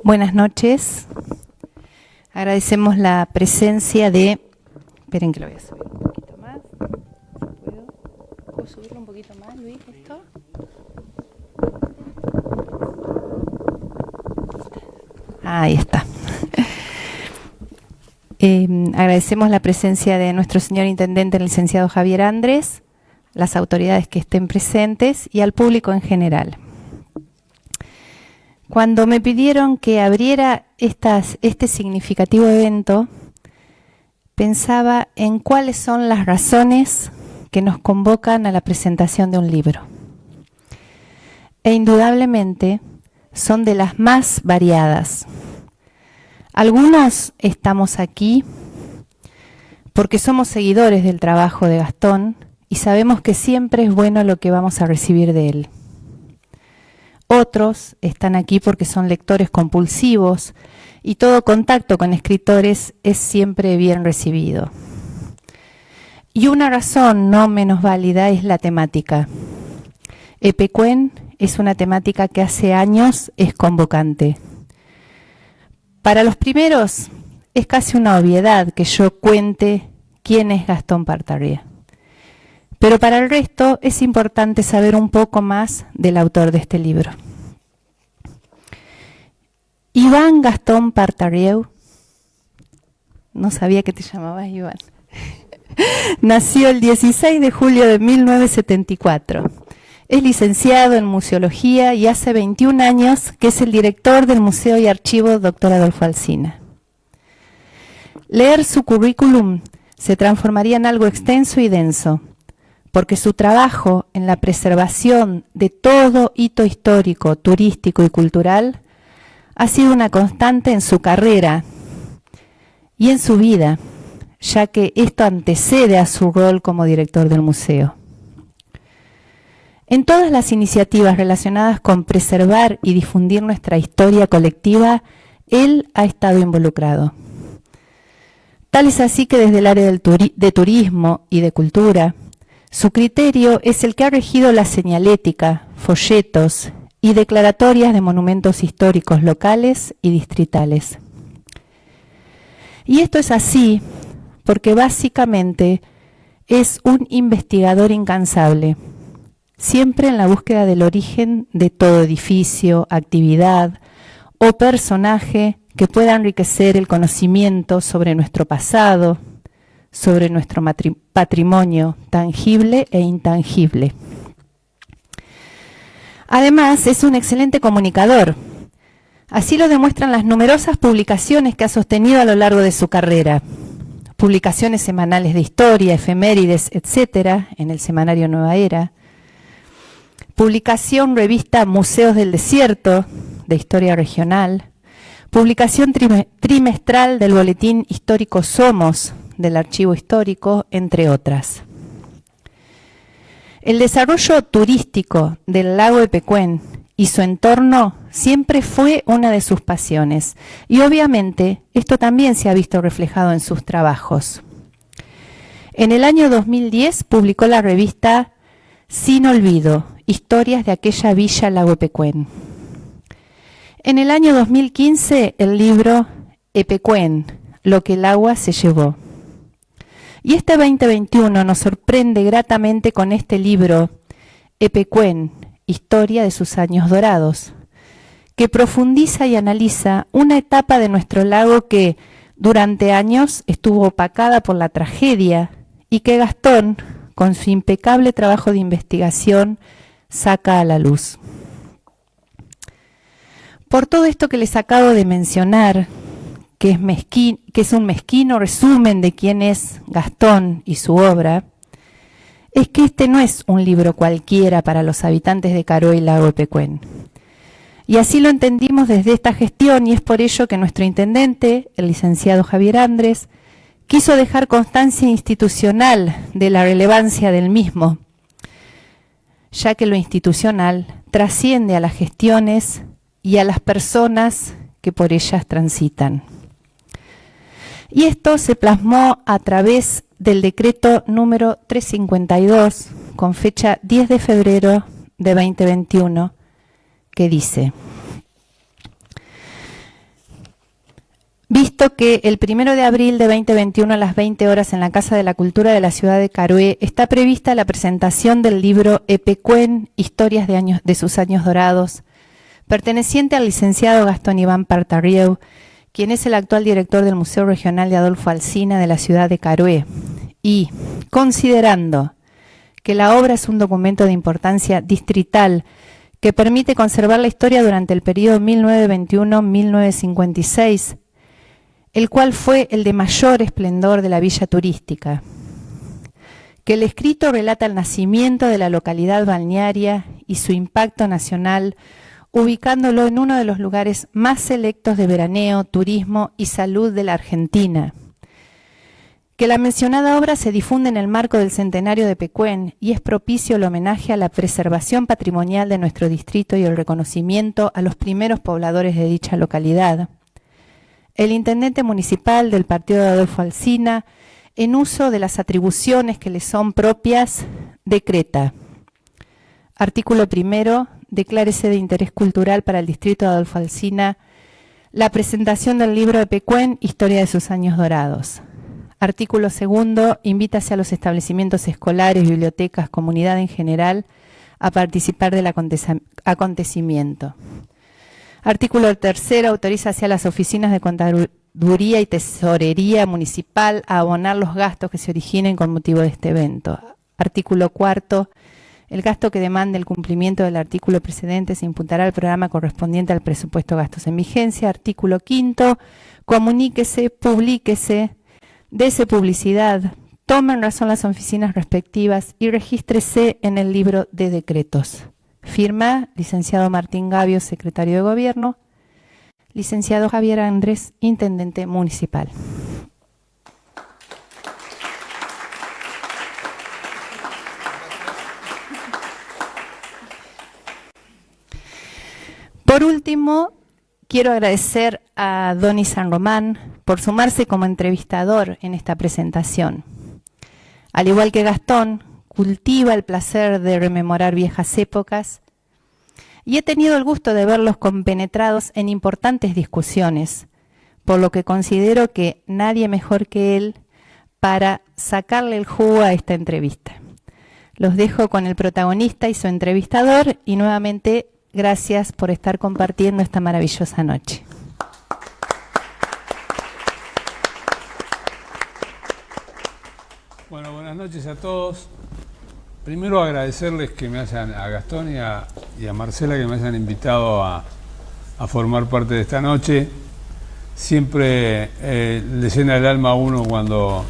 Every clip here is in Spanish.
Buenas noches. Agradecemos la presencia de... Esperen que lo voy a subir un poquito más. ¿Puedo subirlo un poquito más, Luis, esto? Ahí está. Agradecemos la presencia de nuestro señor Intendente, el licenciado Javier Andrés, las autoridades que estén presentes y al público en general. Cuando me pidieron que abriera este significativo evento, pensaba en cuáles son las razones que nos convocan a la presentación de un libro. E indudablemente son de las más variadas. Algunos estamos aquí porque somos seguidores del trabajo de Gastón y sabemos que siempre es bueno lo que vamos a recibir de él. Otros están aquí porque son lectores compulsivos y todo contacto con escritores es siempre bien recibido. Y una razón no menos válida es la temática. Epecuén es una temática que hace años es convocante. Para los primeros es casi una obviedad que yo cuente quién es Gastón Partarrieu. Pero para el resto es importante saber un poco más del autor de este libro. Iván Gastón Partarrieu, no sabía que te llamabas Iván, nació el 16 de julio de 1974. Es licenciado en Museología y hace 21 años que es el director del Museo y Archivo Dr. Adolfo Alsina. Leer su currículum se transformaría en algo extenso y denso, porque su trabajo en la preservación de todo hito histórico, turístico y cultural ha sido una constante en su carrera y en su vida, ya que esto antecede a su rol como director del museo. En todas las iniciativas relacionadas con preservar y difundir nuestra historia colectiva, él ha estado involucrado. Tal es así que desde el área de turismo y de cultura, su criterio es el que ha regido la señalética, folletos y declaratorias de monumentos históricos locales y distritales. Y esto es así porque básicamente es un investigador incansable, siempre en la búsqueda del origen de todo edificio, actividad o personaje que pueda enriquecer el conocimiento sobre nuestro pasado, sobre nuestro patrimonio tangible e intangible. Además, es un excelente comunicador. Así lo demuestran las numerosas publicaciones que ha sostenido a lo largo de su carrera. Publicaciones semanales de historia, efemérides, etcétera, en el semanario Nueva Era. Publicación revista Museos del Desierto, de historia regional. Publicación trimestral del boletín histórico Somos, del Archivo Histórico, entre otras. El desarrollo turístico del lago Epecuén y su entorno siempre fue una de sus pasiones y obviamente esto también se ha visto reflejado en sus trabajos. En el año 2010 publicó la revista Sin Olvido, Historias de aquella villa Lago Epecuén. En el año 2015 el libro Epecuén, lo que el agua se llevó. Y este 2021 nos sorprende gratamente con este libro, Epecuén, Historia de sus años dorados, que profundiza y analiza una etapa de nuestro lago que durante años estuvo opacada por la tragedia y que Gastón, con su impecable trabajo de investigación, saca a la luz. Por todo esto que les acabo de mencionar, que es un mezquino resumen de quién es Gastón y su obra, es que este no es un libro cualquiera para los habitantes de Caroy Lago Epecuén. Y así lo entendimos desde esta gestión y es por ello que nuestro intendente, el licenciado Javier Andrés, quiso dejar constancia institucional de la relevancia del mismo, ya que lo institucional trasciende a las gestiones y a las personas que por ellas transitan. Y esto se plasmó a través del decreto número 352, con fecha 10 de febrero de 2021, que dice: visto que el 1 de abril de 2021 a las 20 horas en la Casa de la Cultura de la ciudad de Carué está prevista la presentación del libro Epecuén, Historias de sus años dorados, perteneciente al licenciado Gastón Iván Partarrieu, quien es el actual director del Museo Regional de Adolfo Alsina de la ciudad de Carué, y considerando que la obra es un documento de importancia distrital que permite conservar la historia durante el periodo 1921-1956, el cual fue el de mayor esplendor de la villa turística, que el escrito relata el nacimiento de la localidad balnearia y su impacto nacional, ubicándolo en uno de los lugares más selectos de veraneo, turismo y salud de la Argentina. Que la mencionada obra se difunde en el marco del centenario de Epecuén y es propicio el homenaje a la preservación patrimonial de nuestro distrito y el reconocimiento a los primeros pobladores de dicha localidad. El intendente municipal del partido de Adolfo Alsina, en uso de las atribuciones que le son propias, decreta: artículo 1, declárese de interés cultural para el distrito de Adolfo Alsina la presentación del libro Epecuén, Historia de sus años dorados. Artículo 2, invítase a los establecimientos escolares, bibliotecas, comunidad en general a participar del acontecimiento. Artículo 3, autorízase a las oficinas de contaduría y tesorería municipal a abonar los gastos que se originen con motivo de este evento. Artículo 4, el gasto que demande el cumplimiento del artículo precedente se imputará al programa correspondiente al presupuesto de gastos en vigencia. Artículo 5, comuníquese, publíquese, dese publicidad, tome en razón las oficinas respectivas y regístrese en el libro de decretos. Firma, licenciado Martín Gavio, secretario de Gobierno. Licenciado Javier Andrés, intendente municipal. Por último, quiero agradecer a Donny San Román por sumarse como entrevistador en esta presentación. Al igual que Gastón, cultiva el placer de rememorar viejas épocas y he tenido el gusto de verlos compenetrados en importantes discusiones, por lo que considero que nadie mejor que él para sacarle el jugo a esta entrevista. Los dejo con el protagonista y su entrevistador y nuevamente gracias por estar compartiendo esta maravillosa noche. Bueno, buenas noches a todos. Primero agradecerles que me hayan, a Gastón y a Marcela, que me hayan invitado a formar parte de esta noche. Siempre le llena el alma a uno cuando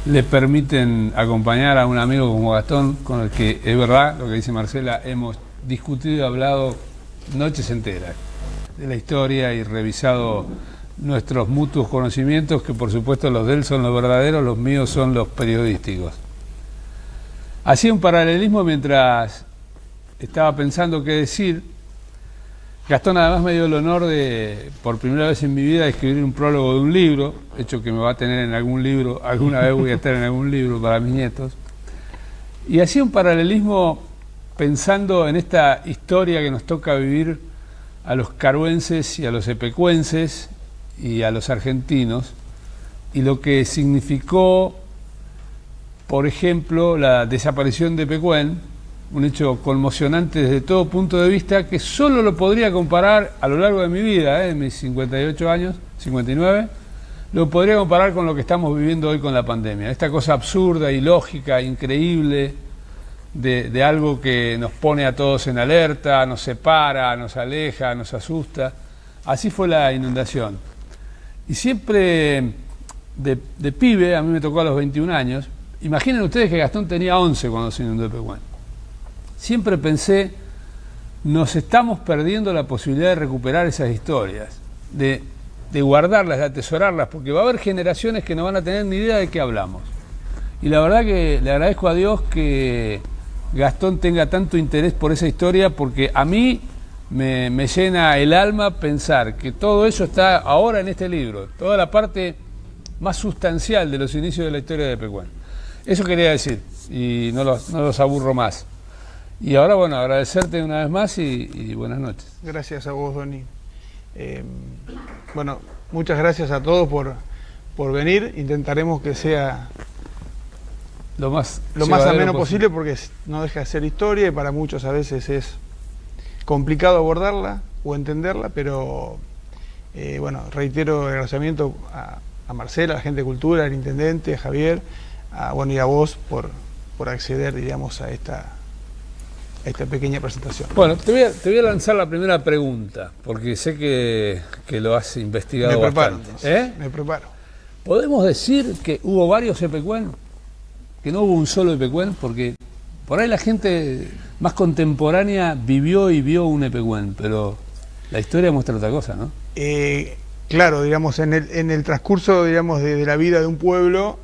le permiten acompañar a un amigo como Gastón, con el que es verdad lo que dice Marcela, hemos discutido y hablado noches enteras de la historia y revisado nuestros mutuos conocimientos, que por supuesto los de él son los verdaderos, los míos son los periodísticos. Hacía un paralelismo mientras estaba pensando qué decir. Gastón además me dio el honor de, por primera vez en mi vida, escribir un prólogo de un libro, hecho que me va a tener en algún libro, alguna vez voy a estar en algún libro para mis nietos. Y hacía un paralelismo pensando en esta historia que nos toca vivir a los caruenses y a los epecuenses y a los argentinos, y lo que significó, por ejemplo, la desaparición de Epecuén, un hecho conmocionante desde todo punto de vista, que solo lo podría comparar a lo largo de mi vida, de mis 58 años, 59, lo podría comparar con lo que estamos viviendo hoy con la pandemia. Esta cosa absurda, ilógica, increíble, de algo que nos pone a todos en alerta, nos separa, nos aleja, nos asusta. Así fue la inundación. Y siempre de pibe, a mí me tocó a los 21 años, imaginen ustedes que Gastón tenía 11 cuando se inundó Epecuén. Siempre pensé, nos estamos perdiendo la posibilidad de recuperar esas historias, de de guardarlas, de atesorarlas, porque va a haber generaciones que no van a tener ni idea de qué hablamos. Y la verdad que le agradezco a Dios que Gastón tenga tanto interés por esa historia, porque a mí me llena el alma pensar que todo eso está ahora en este libro, toda la parte más sustancial de los inicios de la historia de Pecuén. Eso quería decir, y no los aburro más. Y ahora, bueno, agradecerte una vez más y buenas noches. Gracias a vos, Doni. Bueno, muchas gracias a todos por venir. Intentaremos que sea lo más ameno posible, porque no deja de ser historia y para muchos a veces es complicado abordarla o entenderla, pero bueno, reitero el agradecimiento a Marcela, a la gente de Cultura, al intendente, a Javier, bueno, y a vos por acceder, diríamos, a esta pequeña presentación. Bueno, te voy a lanzar la primera pregunta, porque sé que lo has investigado bastante. Me preparo. ¿Podemos decir que hubo varios Epecuén? ¿Que no hubo un solo Epecuén? Porque por ahí la gente más contemporánea vivió y vio un Epecuén, pero la historia muestra otra cosa, ¿no? Claro, digamos, en el transcurso, digamos, de la vida de un pueblo,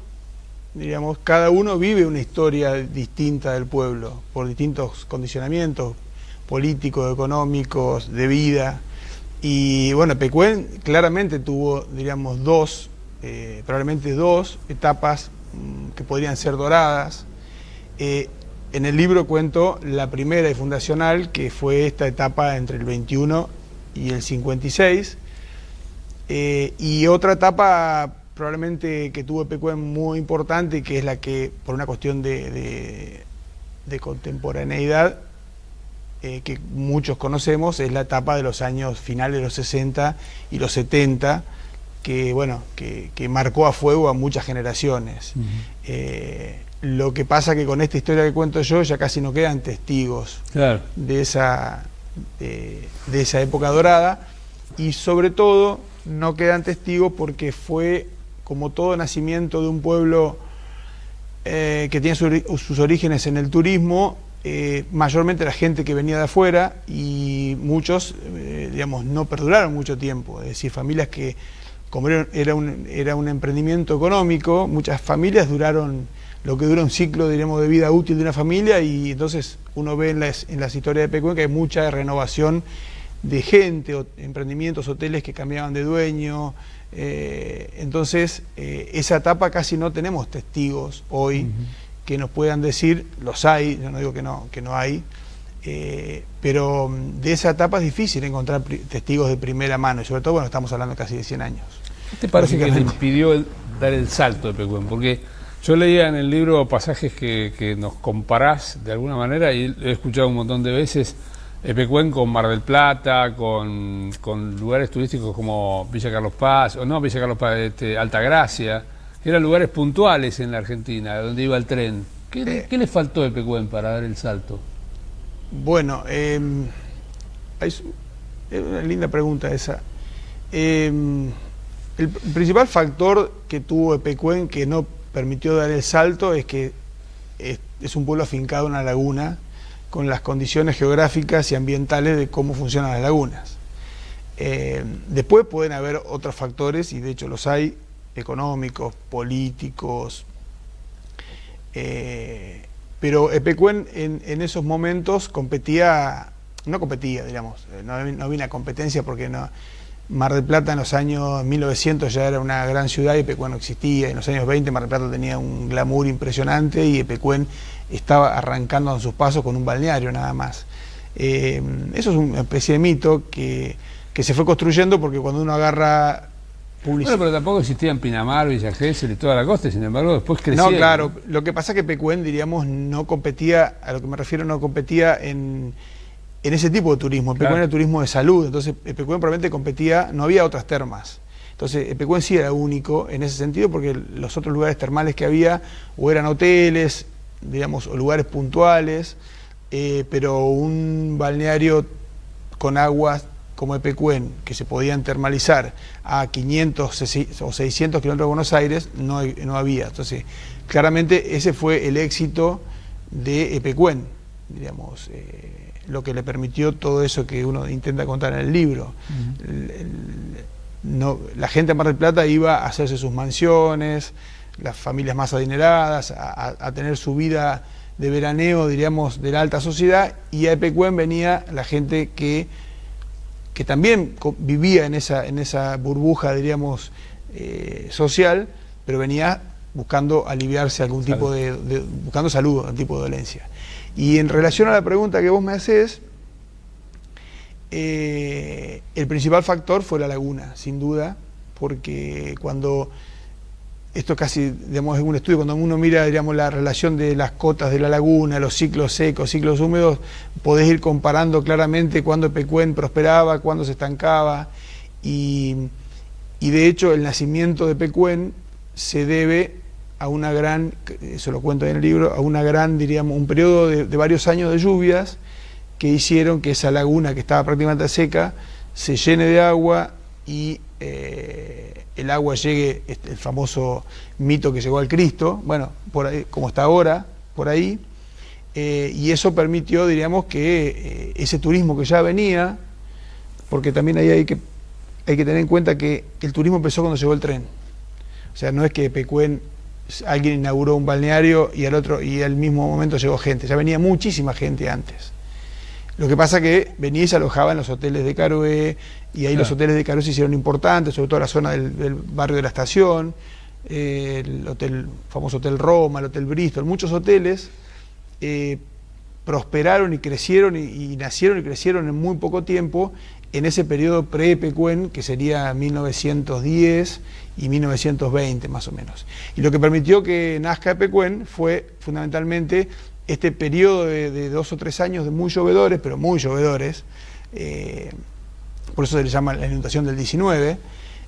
digamos, cada uno vive una historia distinta del pueblo, por distintos condicionamientos políticos, económicos, de vida. Y bueno, Pecuén claramente tuvo, diríamos, probablemente dos etapas que podrían ser doradas. En el libro cuento la primera y fundacional, que fue esta etapa entre el 21 y el 56, y otra etapa probablemente que tuvo Pecuén muy importante, que es la que, por una cuestión de contemporaneidad, que muchos conocemos, es la etapa de los años finales de los 60 y los 70, que bueno, que marcó a fuego a muchas generaciones. Lo que pasa que con esta historia que cuento yo ya casi no quedan testigos, claro, de esa época dorada, y sobre todo no quedan testigos porque fue, como todo nacimiento de un pueblo que tiene sus orígenes en el turismo, mayormente la gente que venía de afuera, y muchos, digamos, no perduraron mucho tiempo. Es decir, familias que, como era un emprendimiento económico, muchas familias duraron lo que dura un ciclo, diríamos, de vida útil de una familia, y entonces uno ve en las historias de Pecuén que hay mucha renovación de gente, emprendimientos, hoteles que cambiaban de dueño. Entonces esa etapa casi no tenemos testigos hoy que nos puedan decir, los hay, yo no digo que no hay, pero de esa etapa es difícil encontrar testigos de primera mano, y sobre todo, bueno, estamos hablando casi de 100 años. ¿Qué te parece que le impidió dar el salto de Pecuén? Porque yo leía en el libro pasajes que nos comparás de alguna manera, y he escuchado un montón de veces Pecuén con Mar del Plata, con lugares turísticos como Villa Carlos Paz, o no Villa Carlos Paz, Altagracia, que eran lugares puntuales en la Argentina, donde iba el tren. ¿Qué le faltó a Pecuén para dar el salto? Bueno, es una linda pregunta esa. El principal factor que tuvo Pecuén que no permitió dar el salto es que es un pueblo afincado en una laguna, con las condiciones geográficas y ambientales de cómo funcionan las lagunas. Después pueden haber otros factores, y de hecho los hay, económicos, políticos, pero Pecuén en esos momentos no competía, digamos, no había una competencia, porque no. Mar del Plata en los años 1900 ya era una gran ciudad y Pecuén no existía. En los años 20 Mar del Plata tenía un glamour impresionante y Pecuén estaba arrancando en sus pasos con un balneario nada más. Eso es una especie de mito que se fue construyendo, porque cuando uno agarra publicidad... Bueno, pero tampoco existían Pinamar, Villa Gesell y toda la costa, sin embargo después creció. No, claro, lo que pasa es que Pecuén, diríamos, no competía, a lo que me refiero, no competía en ese tipo de turismo. Pecuén era turismo de salud, entonces Pecuén probablemente competía, no había otras termas. Entonces Pecuén sí era único en ese sentido, porque los otros lugares termales que había o eran hoteles, digamos, o lugares puntuales, pero un balneario con aguas como Pecuén, que se podían termalizar a 500 o 600 kilómetros de Buenos Aires, no había. Entonces, claramente ese fue el éxito de Pecuén, digamos, lo que le permitió todo eso que uno intenta contar en el libro. la gente de Mar del Plata iba a hacerse sus mansiones, las familias más adineradas, a tener su vida de veraneo, diríamos, de la alta sociedad, y a Epecuén venía la gente que también vivía en esa burbuja, diríamos, social, pero venía buscando aliviarse algún tipo buscando salud, algún tipo de dolencia. Y en relación a la pregunta que vos me hacés, el principal factor fue la laguna, sin duda, porque esto casi, digamos, es un estudio, cuando uno mira, digamos, la relación de las cotas de la laguna, los ciclos secos, ciclos húmedos, podés ir comparando claramente cuándo Epecuén prosperaba, cuándo se estancaba, y de hecho el nacimiento de Epecuén se debe a una gran, eso lo cuento en el libro, a una gran, diríamos, un periodo de varios años de lluvias que hicieron que esa laguna que estaba prácticamente seca se llene de agua y el agua llegue, el famoso mito que llegó al Cristo, bueno, por ahí, como está ahora, por ahí, y eso permitió, diríamos, que ese turismo que ya venía, porque también ahí hay que tener en cuenta que el turismo empezó cuando llegó el tren. O sea, no es que Epecuén, alguien inauguró un balneario y al mismo momento llegó gente, ya venía muchísima gente antes. Lo que pasa que venía y se alojaba en los hoteles de Caroé, y ahí los hoteles de Caroé se hicieron importantes, sobre todo la zona del barrio de la Estación, el famoso Hotel Roma, el Hotel Bristol, muchos hoteles prosperaron y crecieron y nacieron y crecieron en muy poco tiempo en ese periodo pre-Epecuén, que sería 1910 y 1920 más o menos. Y lo que permitió que nazca Epecuén fue fundamentalmente este periodo de 2 o 3 años de muy llovedores, pero muy llovedores, por eso se le llama la inundación del 19,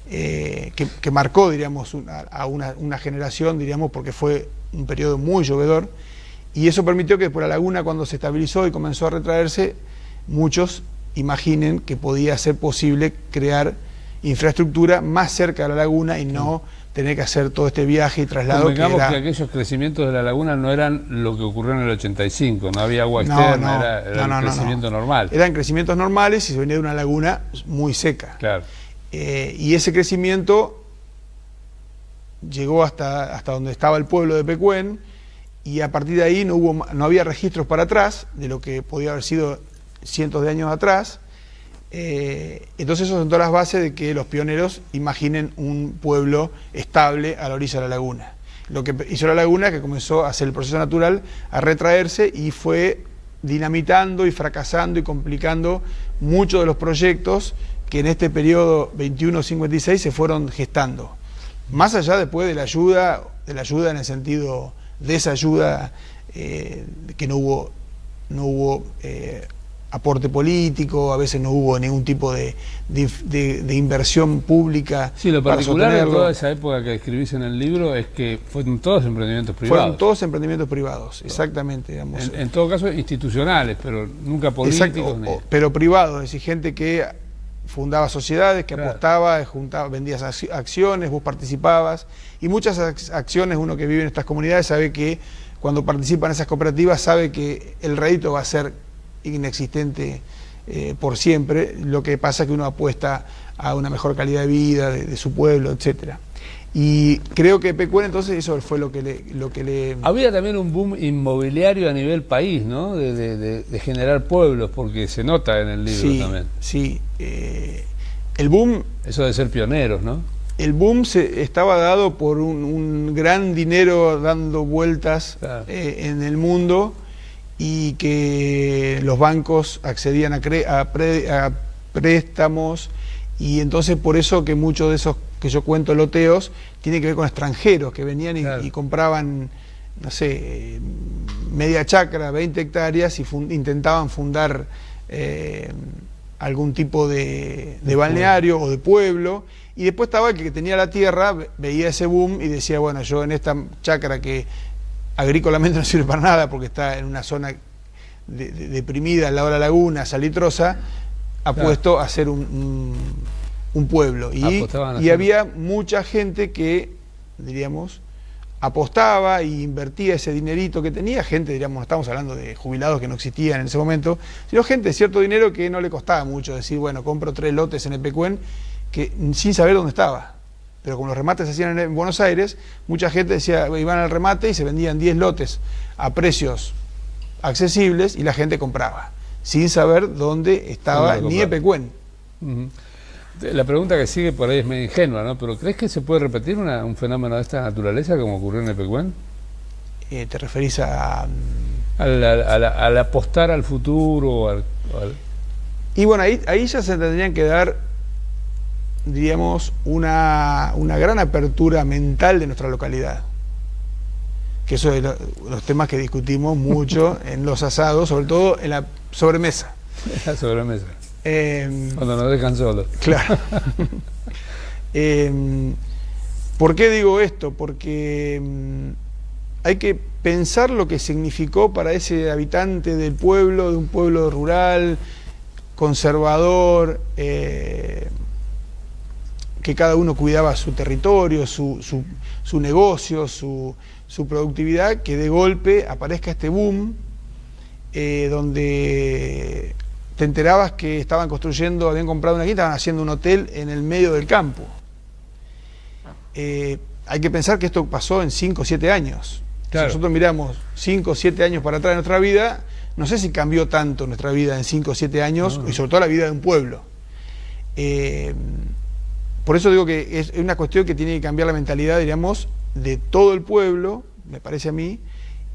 que marcó, diríamos, a una generación, diríamos, porque fue un periodo muy llovedor, y eso permitió que por la laguna, cuando se estabilizó y comenzó a retraerse, muchos imaginen que podía ser posible crear infraestructura más cerca de la laguna y no tener que hacer todo este viaje y traslado. Convengamos que aquellos crecimientos de la laguna no eran lo que ocurrió en el 85, no había agua externa, era un crecimiento normal. Eran crecimientos normales y se venía de una laguna muy seca. Claro. Y ese crecimiento llegó hasta donde estaba el pueblo de Epecuén, y a partir de ahí no había registros para atrás de lo que podía haber sido cientos de años atrás. Entonces eso sentó las bases de que los pioneros imaginen un pueblo estable a la orilla de la laguna. Lo que hizo la laguna, que comenzó a hacer el proceso natural, a retraerse, y fue dinamitando y fracasando y complicando muchos de los proyectos que en este periodo 21-56 se fueron gestando. Más allá después de la ayuda en el sentido de esa ayuda, que no hubo aporte político, a veces no hubo ningún tipo de inversión pública. Sí, lo particular de toda esa época que escribís en el libro es que fueron todos emprendimientos privados. Fueron todos emprendimientos privados, exactamente. Digamos. En todo caso institucionales, pero nunca políticos. Pero privados, es decir, gente que fundaba sociedades, que apostaba, vendías acciones, vos participabas, y muchas acciones, uno que vive en estas comunidades sabe que cuando participa en esas cooperativas sabe que el rédito va a ser inexistente por siempre. Lo que pasa es que uno apuesta a una mejor calidad de vida de su pueblo, etcétera. Y creo que Epecuén, entonces, eso fue lo que le... Había también un boom inmobiliario a nivel país, ¿no? De generar pueblos, porque se nota en el libro también. Sí, el boom... Eso de ser pioneros, ¿no? El boom estaba dado por un gran dinero dando vueltas en el mundo, y que los bancos accedían a préstamos, y entonces por eso que muchos de esos que yo cuento loteos tienen que ver con extranjeros que venían y compraban, no sé, media chacra, 20 hectáreas y intentaban fundar algún tipo de balneario o de pueblo, y después estaba el que tenía la tierra, veía ese boom y decía, bueno, yo en esta chacra que agrícolamente no sirve para nada porque está en una zona deprimida al lado de la laguna, salitrosa, apuesto a hacer un pueblo. Y había mucha gente que, diríamos, apostaba e invertía ese dinerito que tenía, gente, diríamos, no estamos hablando de jubilados que no existían en ese momento, sino gente de cierto dinero que no le costaba mucho decir, bueno, compro 3 lotes en Epecuén, sin saber dónde estaba. Pero como los remates se hacían en Buenos Aires, mucha gente decía, iban al remate y se vendían 10 lotes a precios accesibles y la gente compraba, sin saber dónde estaba ni Epecuén. La pregunta que sigue por ahí es medio ingenua, ¿no? Pero ¿crees que se puede repetir un fenómeno de esta naturaleza como ocurrió en Epecuén? ¿Te referís a...? Al apostar al futuro. Y bueno, ahí ya se tendrían que dar, diríamos, una gran apertura mental de nuestra localidad. Que eso es los temas que discutimos mucho en los asados, sobre todo en la sobremesa. La sobremesa. Cuando nos dejan solos. Claro. ¿Por qué digo esto? Porque hay que pensar lo que significó para ese habitante del pueblo, de un pueblo rural, conservador, que cada uno cuidaba su territorio, su negocio, su productividad, que de golpe aparezca este boom, donde te enterabas que estaban construyendo, habían comprado una quinta, estaban haciendo un hotel en el medio del campo. Hay que pensar que esto pasó en 5 o 7 años. Claro. Si nosotros miramos 5 o 7 años para atrás de nuestra vida, no sé si cambió tanto nuestra vida en 5 o 7 años, y sobre todo la vida de un pueblo. Por eso digo que es una cuestión que tiene que cambiar la mentalidad, diríamos, de todo el pueblo, me parece a mí,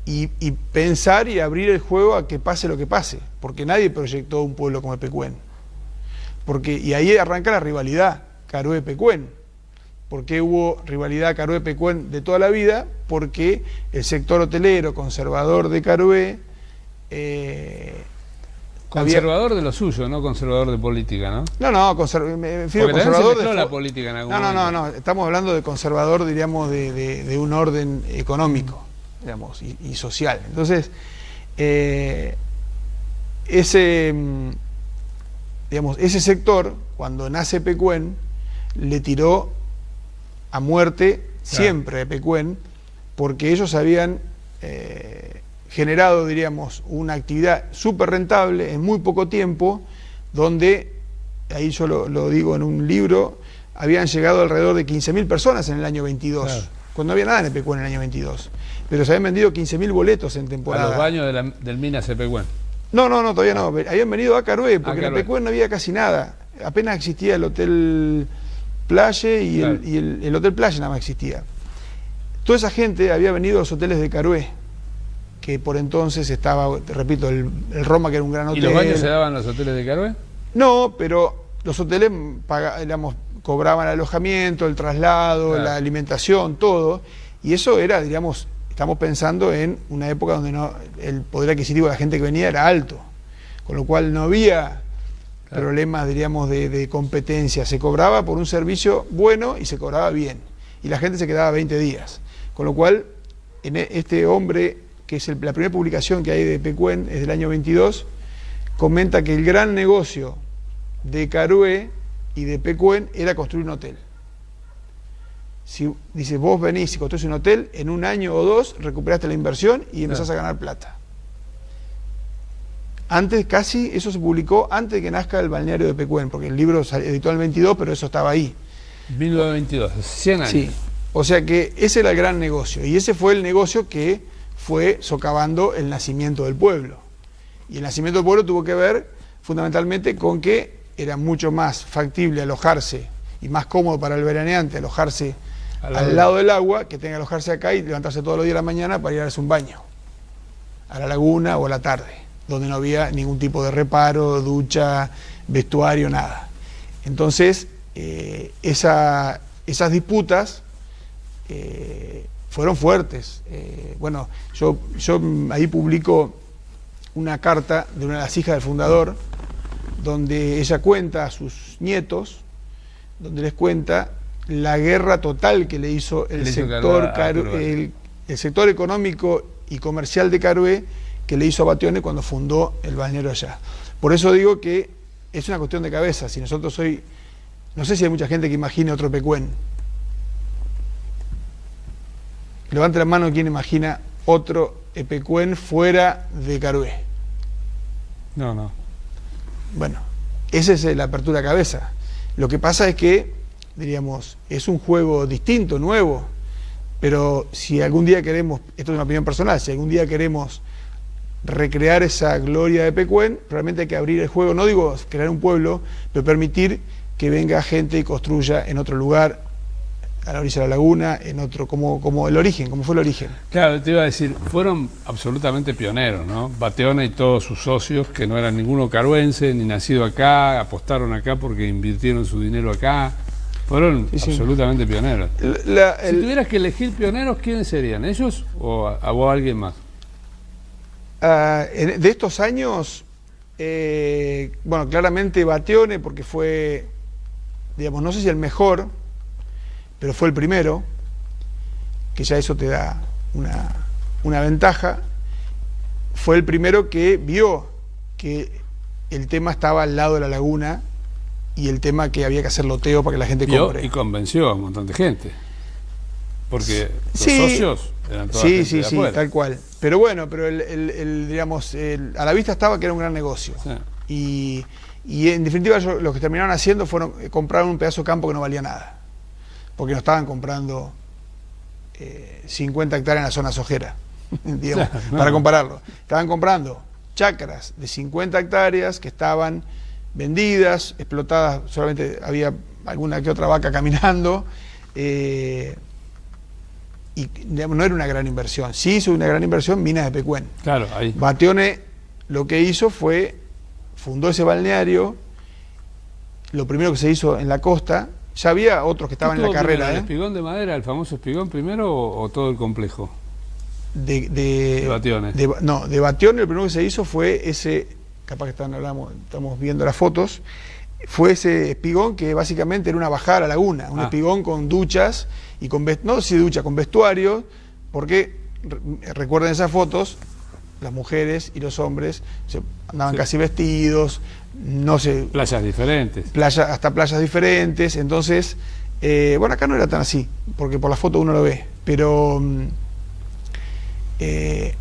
y pensar y abrir el juego a que pase lo que pase, porque nadie proyectó un pueblo como Epecuén. Y ahí arranca la rivalidad, Carué-Epecuén. ¿Por qué hubo rivalidad Carué-Epecuén de toda la vida? Porque el sector hotelero conservador de Carué... conservador de lo suyo, no conservador de política, ¿no? No, me refiero conservador de la política en algún momento. No, estamos hablando de conservador, diríamos, de un orden económico, digamos, y social. Entonces, ese sector, cuando nace Epecuén, le tiró a muerte siempre a Epecuén, porque ellos habían generado, diríamos, una actividad súper rentable en muy poco tiempo, donde, ahí yo lo digo en un libro, habían llegado alrededor de 15.000 personas en el año 22, claro, cuando no había nada en Epecuén en el año 22, pero se habían vendido 15.000 boletos en temporada. ¿A los baños del Minas Epecuén? No, todavía no, habían venido a Carué, porque en Epecuén no había casi nada, apenas existía el Hotel Playa y, claro, el Hotel Playa nada más existía. Toda esa gente había venido a los hoteles de Carué, que por entonces estaba, repito, el Roma, que era un gran hotel. ¿Y los baños se daban en los hoteles de Carué? No, pero los hoteles cobraban alojamiento, el traslado, claro, la alimentación, todo, y eso era, diríamos, estamos pensando en una época donde el poder adquisitivo de la gente que venía era alto, con lo cual no había... Claro, problemas, diríamos, de competencia. Se cobraba por un servicio bueno y se cobraba bien. Y la gente se quedaba 20 días. Con lo cual, este hombre, que es la primera publicación que hay de Epecuén, es del año 22, comenta que el gran negocio de Carué y de Epecuén era construir un hotel. Dice, vos venís y construís un hotel, en un año o dos recuperaste la inversión y empezás a ganar plata. Antes, casi, eso se publicó antes de que nazca el balneario de Epecuén, porque el libro se editó en el 22, pero eso estaba ahí. 1922, 100 años. Sí, o sea que ese era el gran negocio, y ese fue el negocio que fue socavando el nacimiento del pueblo. Y el nacimiento del pueblo tuvo que ver fundamentalmente con que era mucho más factible alojarse, y más cómodo para el veraneante alojarse al lado del agua, que tenga que alojarse acá y levantarse todos los días de la mañana para ir a darse un baño, a la laguna o a la tarde, donde no había ningún tipo de reparo, ducha, vestuario, nada. Entonces, esas disputas fueron fuertes. Bueno, yo ahí publico una carta de una de las hijas del fundador, donde ella cuenta a sus nietos, donde les cuenta la guerra total que le hizo el sector económico y comercial de Carué, que le hizo a Battione cuando fundó el balneario allá. Por eso digo que es una cuestión de cabeza. Si nosotros hoy, no sé si hay mucha gente que imagine otro Epecuén. Levante la mano quien imagina otro Epecuén fuera de Carué. No. Bueno, esa es la apertura de cabeza. Lo que pasa es que, diríamos, es un juego distinto, nuevo, pero si algún día queremos, esto es una opinión personal, si algún día queremos recrear esa gloria de Pecuén, realmente hay que abrir el juego, no digo crear un pueblo, pero permitir que venga gente y construya en otro lugar, a la orilla de la laguna, en otro, como el origen, como fue el origen. Claro, te iba a decir, fueron absolutamente pioneros, ¿no? Bateone y todos sus socios, que no eran ninguno caruense, ni nacido acá, apostaron acá porque invirtieron su dinero acá. Fueron absolutamente pioneros. Si tuvieras que elegir pioneros, ¿quiénes serían? ¿Ellos o alguien más? De estos años, bueno, claramente Bateone, porque fue, digamos, no sé si el mejor, pero fue el primero, que ya eso te da una ventaja. Fue el primero que vio que el tema estaba al lado de la laguna y el tema que había que hacer loteo para que la gente compre. Y convenció a un montón de gente, porque los socios eran toda gente de afuera. Tal cual. Pero bueno, pero digamos, a la vista estaba que era un gran negocio. Sí. Y en definitiva lo que terminaron haciendo fueron comprar un pedazo de campo que no valía nada, porque no estaban comprando 50 hectáreas en la zona sojera, digamos, para compararlo. Estaban comprando chacras de 50 hectáreas que estaban vendidas, explotadas, solamente había alguna que otra vaca caminando, y digamos, no era una gran inversión. Sí hizo una gran inversión Minas de Pecuén. Claro, ahí. Bateone lo que hizo fue, fundó ese balneario, lo primero que se hizo en la costa. Ya había otros que estaban en la carrera. ¿El espigón de madera, el famoso espigón primero o todo el complejo? De Bateone. No, de Bateone el primero que se hizo fue ese, capaz que estamos viendo las fotos, fue ese espigón que básicamente era una bajada a la laguna, un espigón con duchas, y con con vestuario, porque recuerden esas fotos, las mujeres y los hombres andaban casi vestidos, no sé... Playas diferentes. Hasta playas diferentes, entonces, bueno, acá no era tan así, porque por la foto uno lo ve, pero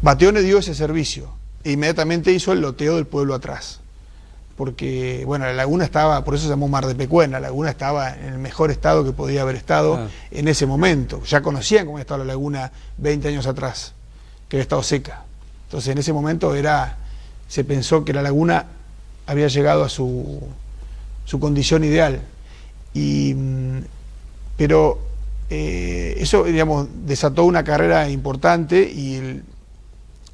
Bateone dio ese servicio, e inmediatamente hizo el loteo del pueblo atrás, porque, bueno, la laguna estaba, por eso se llamó Mar de Pecuén, la laguna estaba en el mejor estado que podía haber estado en ese momento, ya conocían cómo estaba la laguna 20 años atrás, que había estado seca. Entonces en ese momento se pensó que la laguna había llegado a su condición ideal. Pero eso, digamos, desató una carrera importante, y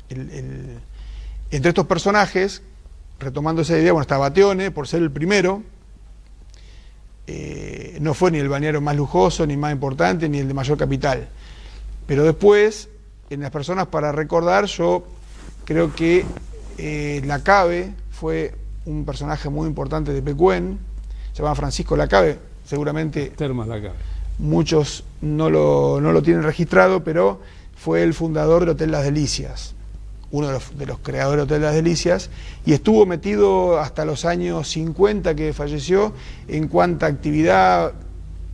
entre estos personajes, retomando esa idea, bueno, está Bateone, por ser el primero, no fue ni el balneario más lujoso, ni más importante, ni el de mayor capital. Pero después, en las personas para recordar, yo creo que Lacabe fue un personaje muy importante de Pecuén, se llama Francisco Lacabe, seguramente Termas Lacabe. Muchos no lo tienen registrado, pero fue el fundador del Hotel Las Delicias, uno de los creadores del Hotel Las Delicias, y estuvo metido hasta los años 50 que falleció en cuanto a actividad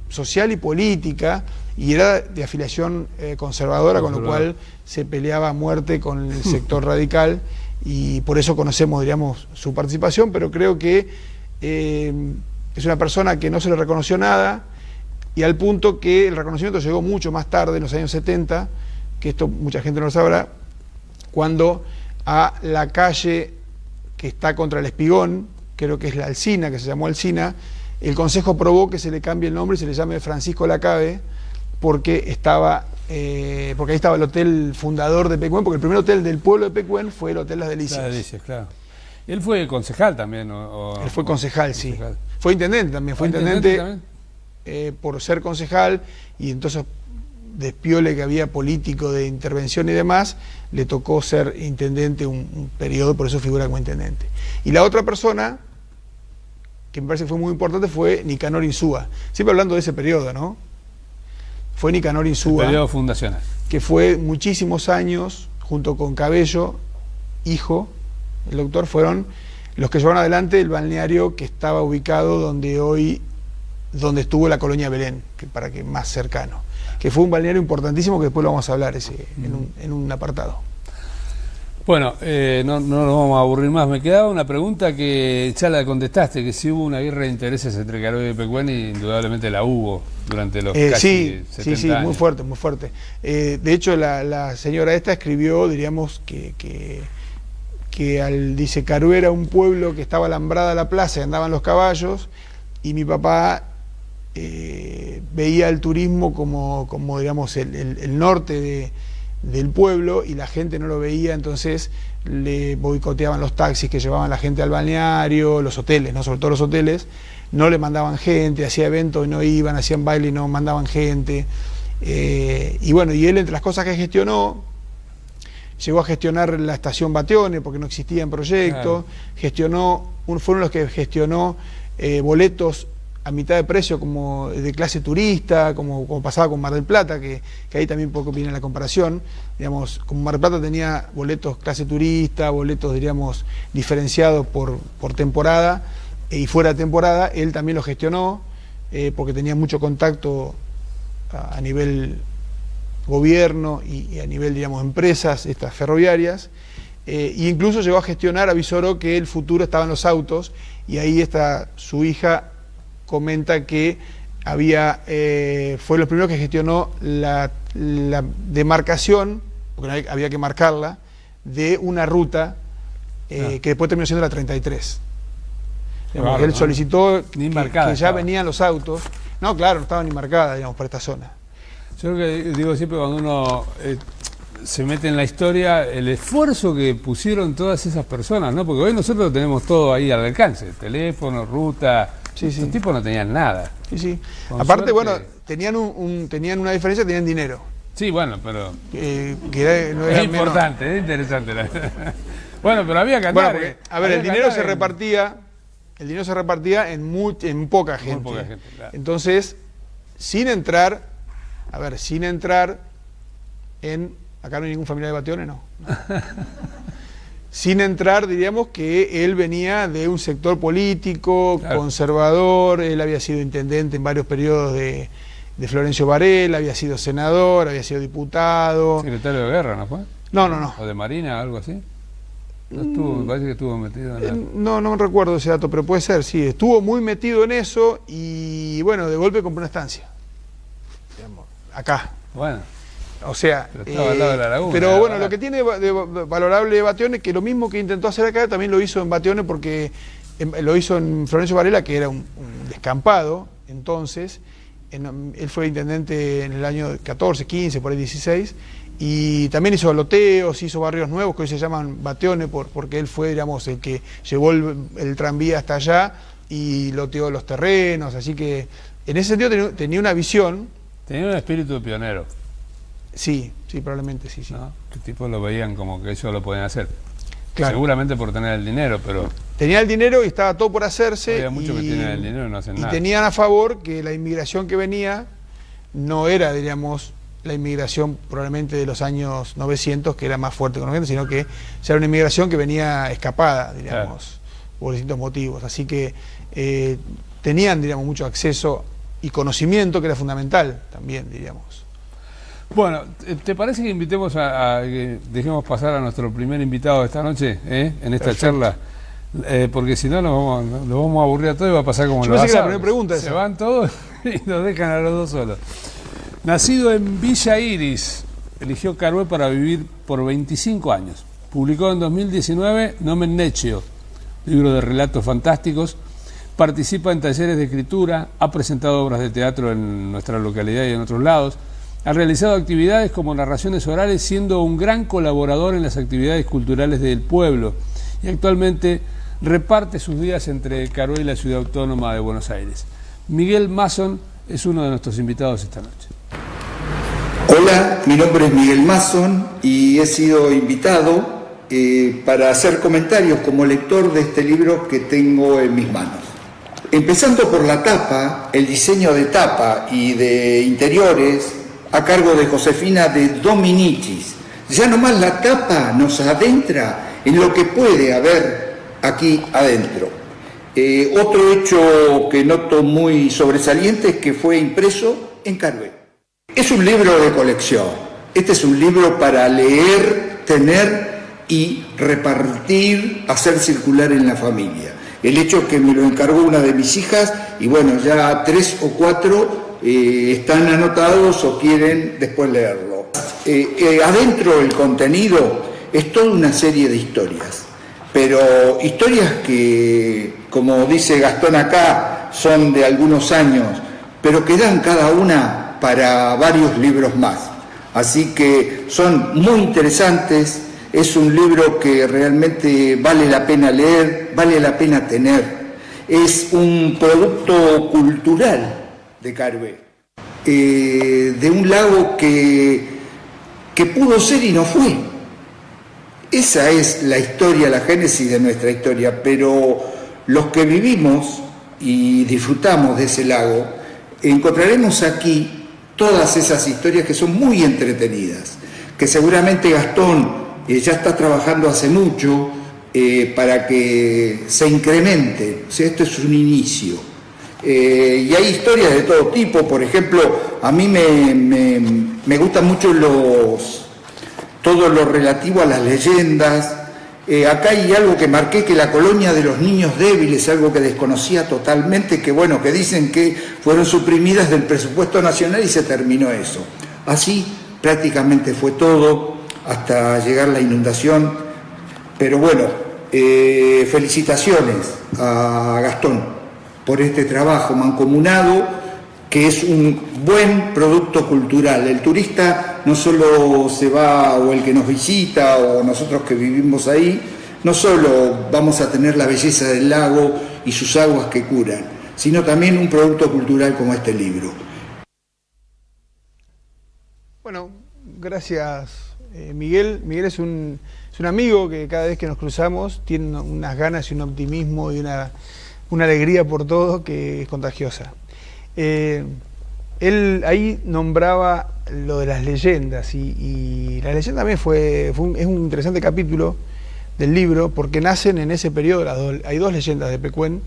social y política, y era de afiliación conservadora, con lo cual se peleaba a muerte con el sector radical, y por eso conocemos, diríamos, su participación, pero creo que es una persona que no se le reconoció nada, y al punto que el reconocimiento llegó mucho más tarde, en los años 70, que esto mucha gente no lo sabrá, cuando a la calle que está contra el Espigón, creo que es la Alsina, que se llamó Alsina, el Consejo aprobó que se le cambie el nombre y se le llame Francisco Lacabe, porque porque ahí estaba el hotel fundador de Pecuén, porque el primer hotel del pueblo de Pecuén fue el Hotel Las Delicias. Las Delicias, claro. Él fue concejal también, él fue concejal, sí. Fue intendente también, fue intendente por ser concejal, y entonces, despiole que había político de intervención y demás, le tocó ser intendente un periodo, por eso figura como intendente. Y la otra persona, que me parece que fue muy importante, fue Nicanor Insúa. Siempre hablando de ese periodo, ¿no? Fue Nicanor Insúa. El periodo fundacional. Que fue muchísimos años, junto con Cabello, hijo, el doctor, fueron los que llevaron adelante el balneario que estaba ubicado donde estuvo la colonia Belén, para que más cercano, que fue un balneario importantísimo, que después lo vamos a hablar en un apartado. Bueno, no nos vamos a aburrir más. Me quedaba una pregunta que ya la contestaste, que si hubo una guerra de intereses entre Caroy y Pecuén, y indudablemente la hubo durante los casi 70 años. Muy fuerte, muy fuerte. De hecho, la señora esta escribió, diríamos, que dice, Carué era un pueblo que estaba alambrada la plaza y andaban los caballos, y mi papá veía el turismo como digamos, el norte del pueblo, y la gente no lo veía, entonces le boicoteaban los taxis que llevaban la gente al balneario, los hoteles, ¿no? Sobre todo los hoteles, no le mandaban gente, hacía eventos y no iban, hacían baile y no mandaban gente. Y bueno, y él, entre las cosas que gestionó, llegó a gestionar la estación Batione, porque no existía en proyecto, claro. Fueron los que gestionó boletos a mitad de precio, como de clase turista, como pasaba con Mar del Plata, que ahí también poco viene la comparación. Digamos, como Mar del Plata tenía boletos clase turista, boletos, diríamos, diferenciados por temporada, y fuera de temporada, él también lo gestionó, porque tenía mucho contacto a nivel gobierno y a nivel, digamos, empresas, estas ferroviarias, e incluso llegó a gestionar, avisoró que el futuro estaba en los autos, y ahí está su hija, comenta que fue lo primero que gestionó la demarcación, porque había que marcarla, de una ruta que después terminó siendo la 33. Digamos, él solicitó que ya venían los autos. No, claro, no estaba ni marcada, digamos, para esta zona. Yo lo que digo siempre, cuando uno se mete en la historia, el esfuerzo que pusieron todas esas personas, ¿no? Porque hoy nosotros tenemos todo ahí al alcance, teléfono, ruta. Sí, estos tipos no tenían nada. Sí, sí. Aparte, bueno, tenían una diferencia, tenían dinero. Sí, bueno, pero... no era es importante, menos. Es interesante. Bueno, pero había que andar. Bueno, porque, a ver, el dinero se repartía en poca gente. Muy poca gente, claro. Entonces, sin entrar en... Acá no hay ningún familiar de Batione, no. Sin entrar, diríamos que él venía de un sector político, claro, conservador, él había sido intendente en varios periodos de Florencio Varela, había sido senador, había sido diputado. ¿Secretario de Guerra, no fue? No. ¿O de Marina, algo así? No estuvo, me parece que estuvo metido en No me recuerdo ese dato, pero puede ser, sí. Estuvo muy metido en eso y, bueno, de golpe compró una estancia. Digamos, acá. Bueno. O sea, pero estaba al lado de la laguna, pero bueno, lo que tiene de valorable Batione, que lo mismo que intentó hacer acá, también lo hizo en Batione, porque lo hizo en Florencio Varela, que era un descampado, entonces, él fue intendente en el año 14, 15, por ahí 16, y también hizo loteos, hizo barrios nuevos que hoy se llaman Batione, porque él fue, digamos, el que llevó el tranvía hasta allá y loteó los terrenos, así que en ese sentido tenía una visión. Tenía un espíritu de pionero. Sí, probablemente sí. ¿No? Que tipos lo veían como que ellos lo podían hacer. Claro. Seguramente por tener el dinero, pero... Tenía el dinero y estaba todo por hacerse. Había muchos que tienen el dinero y no hacen nada. Y tenían a favor que la inmigración que venía no era, diríamos, la inmigración probablemente de los años 900, que era más fuerte económicamente, sino que era una inmigración que venía escapada, diríamos, claro, por distintos motivos. Así que tenían, diríamos, mucho acceso y conocimiento, que era fundamental también, diríamos. Bueno, ¿te parece que invitemos que dejemos pasar a nuestro primer invitado de esta noche, en esta charla? Porque si no nos vamos a aburrir a todos y va a pasar como lo la primera pregunta. Se van todos y nos dejan a los dos solos. Nacido en Villa Iris, eligió Carué para vivir por 25 años. Publicó en 2019 Nomen Noccio, libro de relatos fantásticos. Participa en talleres de escritura, ha presentado obras de teatro en nuestra localidad y en otros lados. Ha realizado actividades como narraciones orales, siendo un gran colaborador en las actividades culturales del pueblo, y actualmente reparte sus días entre Carué y la ciudad autónoma de Buenos Aires. Miguel Mason es uno de nuestros invitados esta noche. Hola, mi nombre es Miguel Mason y he sido invitado para hacer comentarios como lector de este libro que tengo en mis manos. Empezando por la tapa, el diseño de tapa y de interiores a cargo de Josefina de Dominicis. Ya nomás la tapa nos adentra en lo que puede haber aquí adentro. Otro hecho que noto muy sobresaliente es que fue impreso en Carué. Es un libro de colección. Este es un libro para leer, tener y repartir, hacer circular en la familia. El hecho que me lo encargó una de mis hijas, y bueno, ya 3 o 4 están anotados o quieren después leerlo. Adentro del contenido es toda una serie de historias, pero historias que, como dice Gastón acá, son de algunos años, pero que dan cada una para varios libros más. Así que son muy interesantes, es un libro que realmente vale la pena leer, vale la pena tener. Es un producto cultural de Carué, de un lago que pudo ser y no fue. Esa es la historia, la génesis de nuestra historia, pero los que vivimos y disfrutamos de ese lago, encontraremos aquí todas esas historias que son muy entretenidas, que seguramente Gastón ya está trabajando hace mucho para que se incremente. O sea, esto es un inicio. Y hay historias de todo tipo. Por ejemplo, a mí me gustan mucho todo lo relativo a las leyendas. Acá hay algo que marqué, que la colonia de los niños débiles, algo que desconocía totalmente, que bueno, que dicen que fueron suprimidas del presupuesto nacional y se terminó eso. Así prácticamente fue todo, hasta llegar la inundación. Pero bueno, felicitaciones a Gastón por este trabajo mancomunado, que es un buen producto cultural. El turista no solo se va, o el que nos visita, o nosotros que vivimos ahí, no solo vamos a tener la belleza del lago y sus aguas que curan, sino también un producto cultural como este libro. Bueno, gracias Miguel. Miguel es un amigo que cada vez que nos cruzamos tiene unas ganas y un optimismo y una alegría por todo que es contagiosa. Él ahí nombraba lo de las leyendas y la leyenda también es un interesante capítulo del libro, porque nacen en ese periodo, hay 2 leyendas de Pecuén,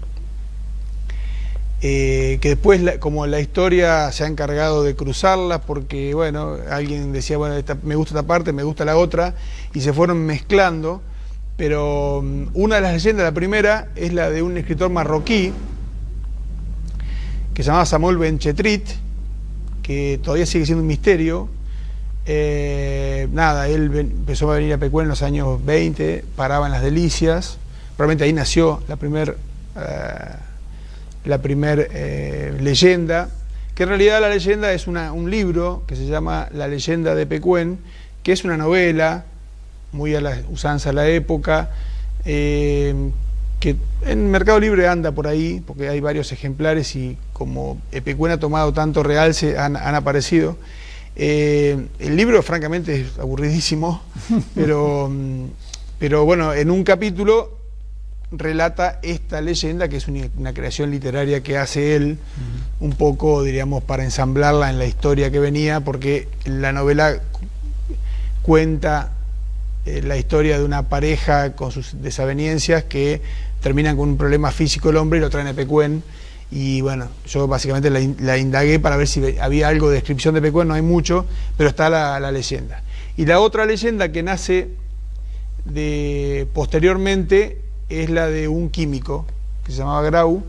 que después como la historia se ha encargado de cruzarlas, porque bueno, alguien decía, bueno, me gusta esta parte, me gusta la otra, y se fueron mezclando. Pero una de las leyendas, la primera, es la de un escritor marroquí que se llamaba Samuel Benchetrit, que todavía sigue siendo un misterio. Él empezó a venir a Pecuén en los años 20, paraba en Las Delicias, probablemente ahí nació la primer leyenda, que en realidad la leyenda es un libro que se llama La Leyenda de Pecuén, que es una novela muy a la usanza de la época, que en Mercado Libre anda por ahí, porque hay varios ejemplares y como Pecuén ha tomado tanto realce, han aparecido. El libro francamente es aburridísimo, pero bueno, en un capítulo relata esta leyenda, que es una creación literaria que hace él, un poco, diríamos, para ensamblarla en la historia que venía, porque la novela cuenta la historia de una pareja con sus desavenencias que terminan con un problema físico el hombre y lo traen a Pecuén. Y bueno, yo básicamente la indagué para ver si había algo de descripción de Pecuén, no hay mucho, pero está la leyenda. Y la otra leyenda que nace posteriormente es la de un químico que se llamaba Grau,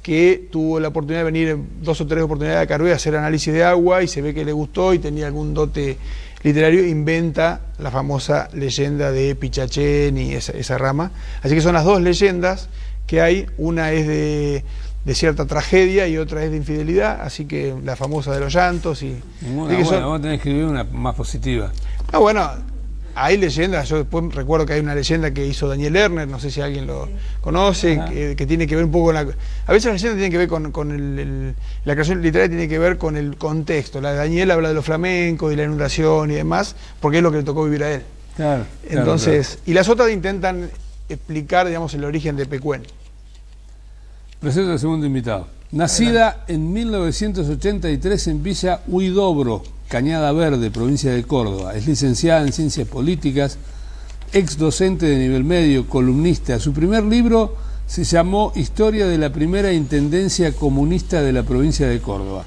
que tuvo la oportunidad de venir en 2 o 3 oportunidades a Carué a hacer análisis de agua y se ve que le gustó y tenía algún dote literario, inventa la famosa leyenda de Pichachén y esa rama. Así que son las 2 leyendas que hay, una es de cierta tragedia y otra es de infidelidad, así que la famosa de los llantos y... Vos tenés que escribir una más positiva. No, bueno, hay leyendas, yo después recuerdo que hay una leyenda que hizo Daniel Lerner, no sé si alguien lo conoce, que tiene que ver un poco con a veces las leyendas tienen que ver con la creación literaria tiene que ver con el contexto. La de Daniel habla de los flamencos, de la inundación y demás, porque es lo que le tocó vivir a él. Claro. Entonces, y las otras intentan explicar, digamos, el origen de Pecuén. Presento al segundo invitado. Nacida en 1983 en Villa Huidobro, Cañada Verde, provincia de Córdoba. Es licenciada en Ciencias Políticas, ex docente de nivel medio, columnista. Su primer libro se llamó Historia de la primera Intendencia Comunista de la provincia de Córdoba.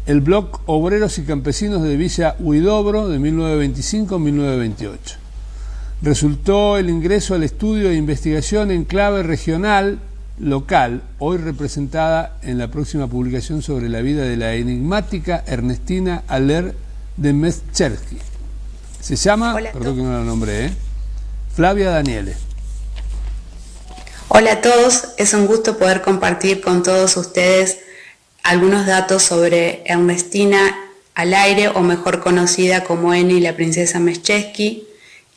El blog Obreros y Campesinos de Villa Huidobro, de 1925 a 1928. resultó el ingreso al estudio de investigación en clave regional, local, hoy representada en la próxima publicación sobre la vida de la enigmática Ernestina Aller de Meschewski. Se llama, perdón que no la nombré, Flavia Daniele. Hola a todos, es un gusto poder compartir con todos ustedes algunos datos sobre Ernestina Aller, o mejor conocida como Eni, la princesa Meschewski,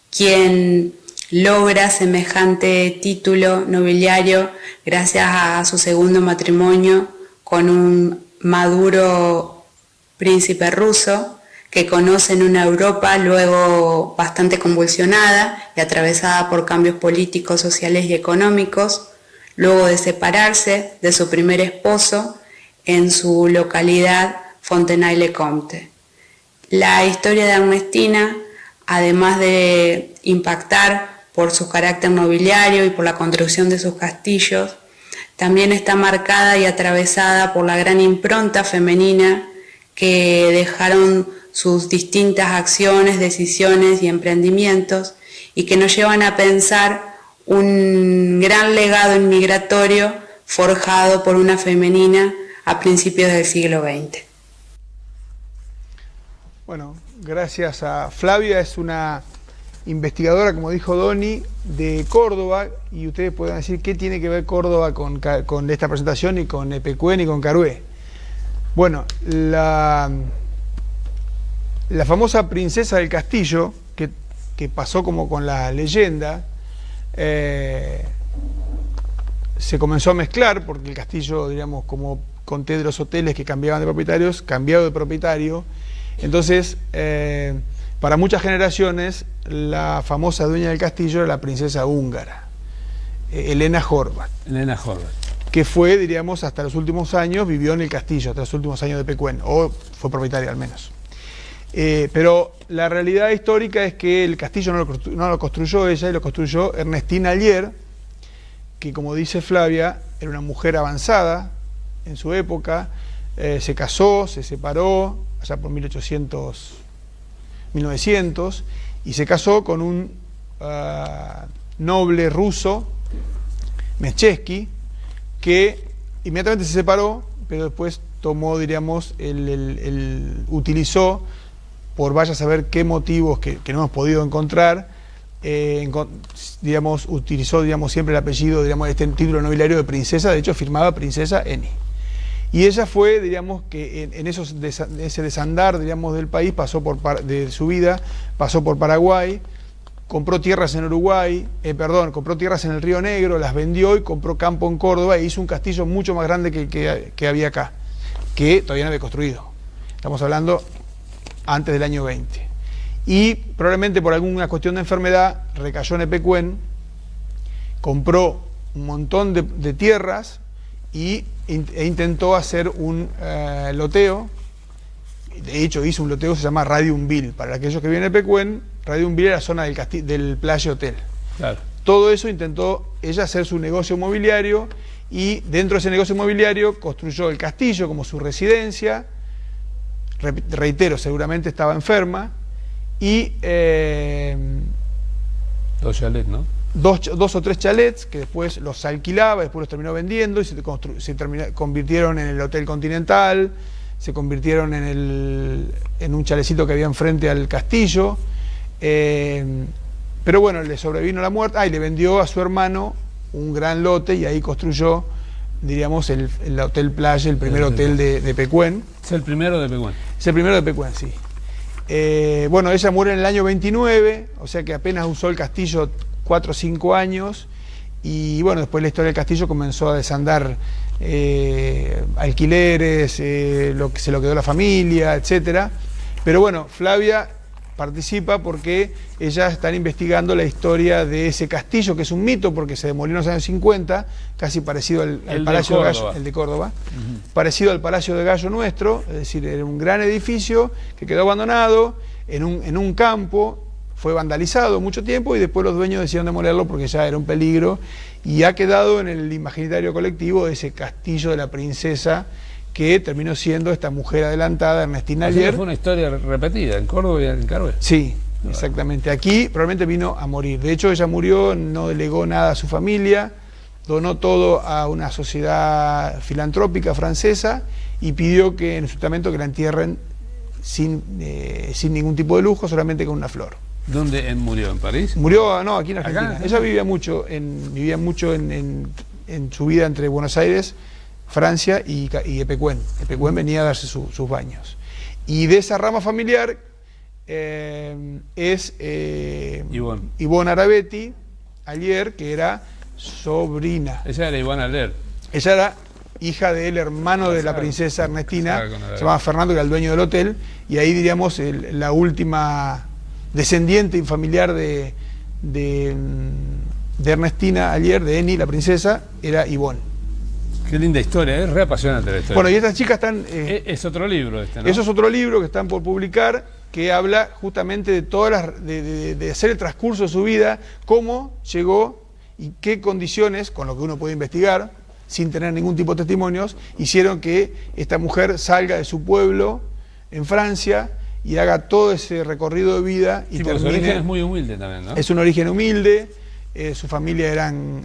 quien logra semejante título nobiliario gracias a su segundo matrimonio con un maduro príncipe ruso que conoce en una Europa luego bastante convulsionada y atravesada por cambios políticos, sociales y económicos, luego de separarse de su primer esposo en su localidad Fontenay-le-Comte. La historia de Ernestina, además de impactar por su carácter nobiliario y por la construcción de sus castillos, también está marcada y atravesada por la gran impronta femenina que dejaron sus distintas acciones, decisiones y emprendimientos, y que nos llevan a pensar un gran legado inmigratorio forjado por una femenina a principios del siglo XX. Bueno, gracias a Flavia, es una investigadora, como dijo Doni, de Córdoba, y ustedes pueden decir qué tiene que ver Córdoba con esta presentación y con Epecuén y con Carué. Bueno, la famosa princesa del castillo, que pasó como con la leyenda, se comenzó a mezclar, porque el castillo, digamos, como conté de los hoteles que cambiaban de propietarios, cambiado de propietario. Entonces, para muchas generaciones, la famosa dueña del castillo era la princesa húngara, Helena Horváth. Helena Horváth. Que fue, diríamos, hasta los últimos años, vivió en el castillo, hasta los últimos años de Epecuén, o fue propietaria al menos. Pero la realidad histórica es que el castillo no lo construyó ella, y lo construyó Ernestina Aller, que, como dice Flavia, era una mujer avanzada en su época, se casó, se separó, allá por 1900, y se casó con un noble ruso, Meschewski, que inmediatamente se separó, pero después tomó, diríamos, utilizó, por vaya a saber qué motivos que no hemos podido encontrar, digamos, utilizó, digamos, siempre el apellido, digamos, este título nobiliario de princesa. De hecho firmaba princesa Eni. Y ella fue, diríamos, que en ese desandar, digamos, del país, de su vida, pasó por Paraguay, compró tierras en Uruguay, compró tierras en el Río Negro, las vendió y compró campo en Córdoba, e hizo un castillo mucho más grande que había acá, que todavía no había construido. Estamos hablando antes del año 20. Y probablemente por alguna cuestión de enfermedad recayó en Epecuén, compró un montón de tierras e intentó hacer un loteo. De hecho hizo un loteo, se llama Radiumville. Para aquellos que viven en Epecuén, Radiumville era la zona del Playa Hotel. Claro. Todo eso intentó ella hacer su negocio inmobiliario, y dentro de ese negocio inmobiliario construyó el castillo como su residencia. Reitero, seguramente estaba enferma, y dos chalets, ¿no? Dos o tres chalets que después los alquilaba, después los terminó vendiendo y se convirtieron en el Hotel Continental, se convirtieron en un chalecito que había enfrente al castillo, pero bueno, le sobrevino la muerte, y le vendió a su hermano un gran lote, y ahí construyó, diríamos, el Hotel Playa, el primer hotel de Epecuén. Es el primero de Epecuén. Es el primero de Epecuén, sí. Bueno, ella muere en el año 29, o sea que apenas usó el castillo 4 o 5 años, y bueno, después la historia del castillo comenzó a desandar, alquileres, lo que se lo quedó la familia, etcétera. Pero bueno, Flavia participa porque ellas están investigando la historia de ese castillo, que es un mito porque se demolió en los años 50, casi parecido al Palacio de Gallo, el de Córdoba, parecido al Palacio de Gallo nuestro, es decir, era un gran edificio que quedó abandonado en un campo, fue vandalizado mucho tiempo, y después los dueños decidieron demolerlo porque ya era un peligro, y ha quedado en el imaginario colectivo ese castillo de la princesa, que terminó siendo esta mujer adelantada, Ernestina Aller. Fue una historia repetida en Córdoba y en Carué. Sí, Exactamente. Aquí probablemente vino a morir. De hecho, ella murió, no delegó nada a su familia, donó todo a una sociedad filantrópica francesa y pidió que en su testamento que la entierren sin ningún tipo de lujo, solamente con una flor. ¿Dónde murió? ¿En París? Murió, no, aquí en Argentina. ¿Acá? Ella vivía mucho en su vida entre Buenos Aires, Francia y Epecuén. Epecuén venía a darse sus baños. Y de esa rama familiar es Ivonne Arabetti Alier, que era sobrina. Ella era Ivonne Alier. Ella era hija del hermano de la princesa Ernestina, se llamaba Fernando, que era el dueño del hotel, y ahí diríamos la última descendiente y familiar de Ernestina Alier, de Eni, la princesa, era Ivonne. Qué linda historia, es re apasionante la historia. Bueno, y estas chicas están... es otro libro este, ¿no? Eso es otro libro que están por publicar, que habla justamente de todas las... de hacer el transcurso de su vida, cómo llegó y qué condiciones, con lo que uno puede investigar, sin tener ningún tipo de testimonios, hicieron que esta mujer salga de su pueblo en Francia y haga todo ese recorrido de vida y termine... Su origen es muy humilde también, ¿no? Es un origen humilde, su familia eran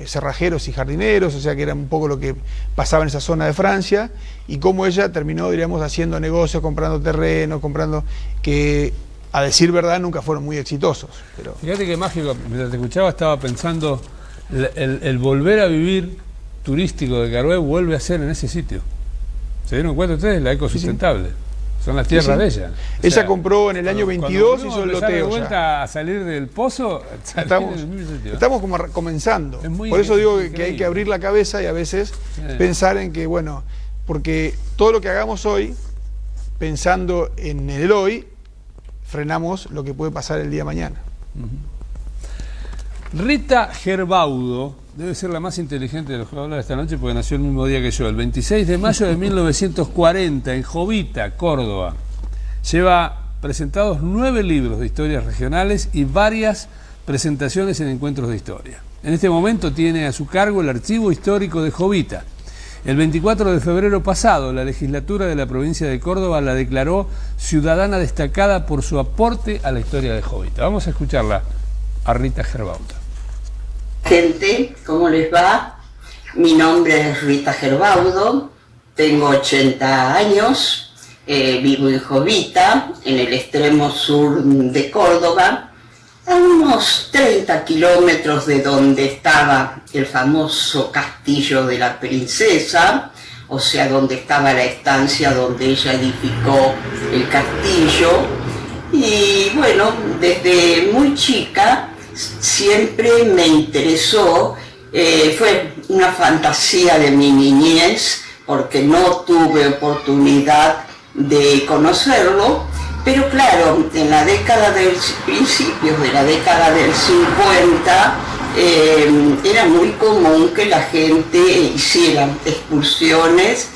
cerrajeros y jardineros, o sea que era un poco lo que pasaba en esa zona de Francia, y cómo ella terminó, diríamos, haciendo negocios, comprando terreno, que a decir verdad nunca fueron muy exitosos. Pero... Fíjate que mágico, mientras te escuchaba estaba pensando, el volver a vivir turístico de Carouet vuelve a ser en ese sitio. ¿Se dieron cuenta ustedes? La ecosustentable. Sí. Son las tierras de ella. Ella sea, compró en el año 22 y hizo el loteo. De vuelta a salir del pozo, estamos como comenzando. Por eso digo que hay que abrir la cabeza y a veces pensar en que, bueno, porque todo lo que hagamos hoy, pensando en el hoy, frenamos lo que puede pasar el día de mañana. Rita Gerbaudo debe ser la más inteligente de los que voy a hablar esta noche porque nació el mismo día que yo, el 26 de mayo de 1940, en Jovita, Córdoba. Lleva presentados 9 libros de historias regionales y varias presentaciones en encuentros de historia. En este momento tiene a su cargo el Archivo Histórico de Jovita. El 24 de febrero pasado, la legislatura de la provincia de Córdoba la declaró ciudadana destacada por su aporte a la historia de Jovita. Vamos a escucharla a Rita Gerbaudo. Gente, ¿cómo les va? Mi nombre es Rita Gerbaudo, tengo 80 años, vivo en Jovita, en el extremo sur de Córdoba, a unos 30 kilómetros de donde estaba el famoso castillo de la princesa, o sea, donde estaba la estancia donde ella edificó el castillo. Y bueno, desde muy chica siempre me interesó, fue una fantasía de mi niñez, porque no tuve oportunidad de conocerlo, pero claro, en la década principios de la década del 50, era muy común que la gente hiciera excursiones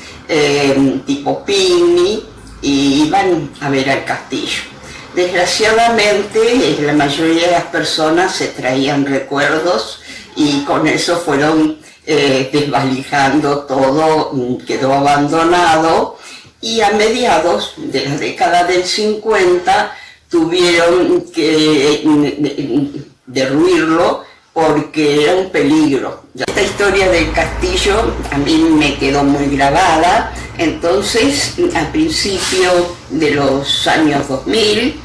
tipo picnic y iban a ver al castillo. Desgraciadamente, la mayoría de las personas se traían recuerdos y con eso fueron desvalijando todo, quedó abandonado, y a mediados de la década del 50 tuvieron que derruirlo porque era un peligro. Esta historia del castillo a mí me quedó muy grabada, entonces a principios de los años 2000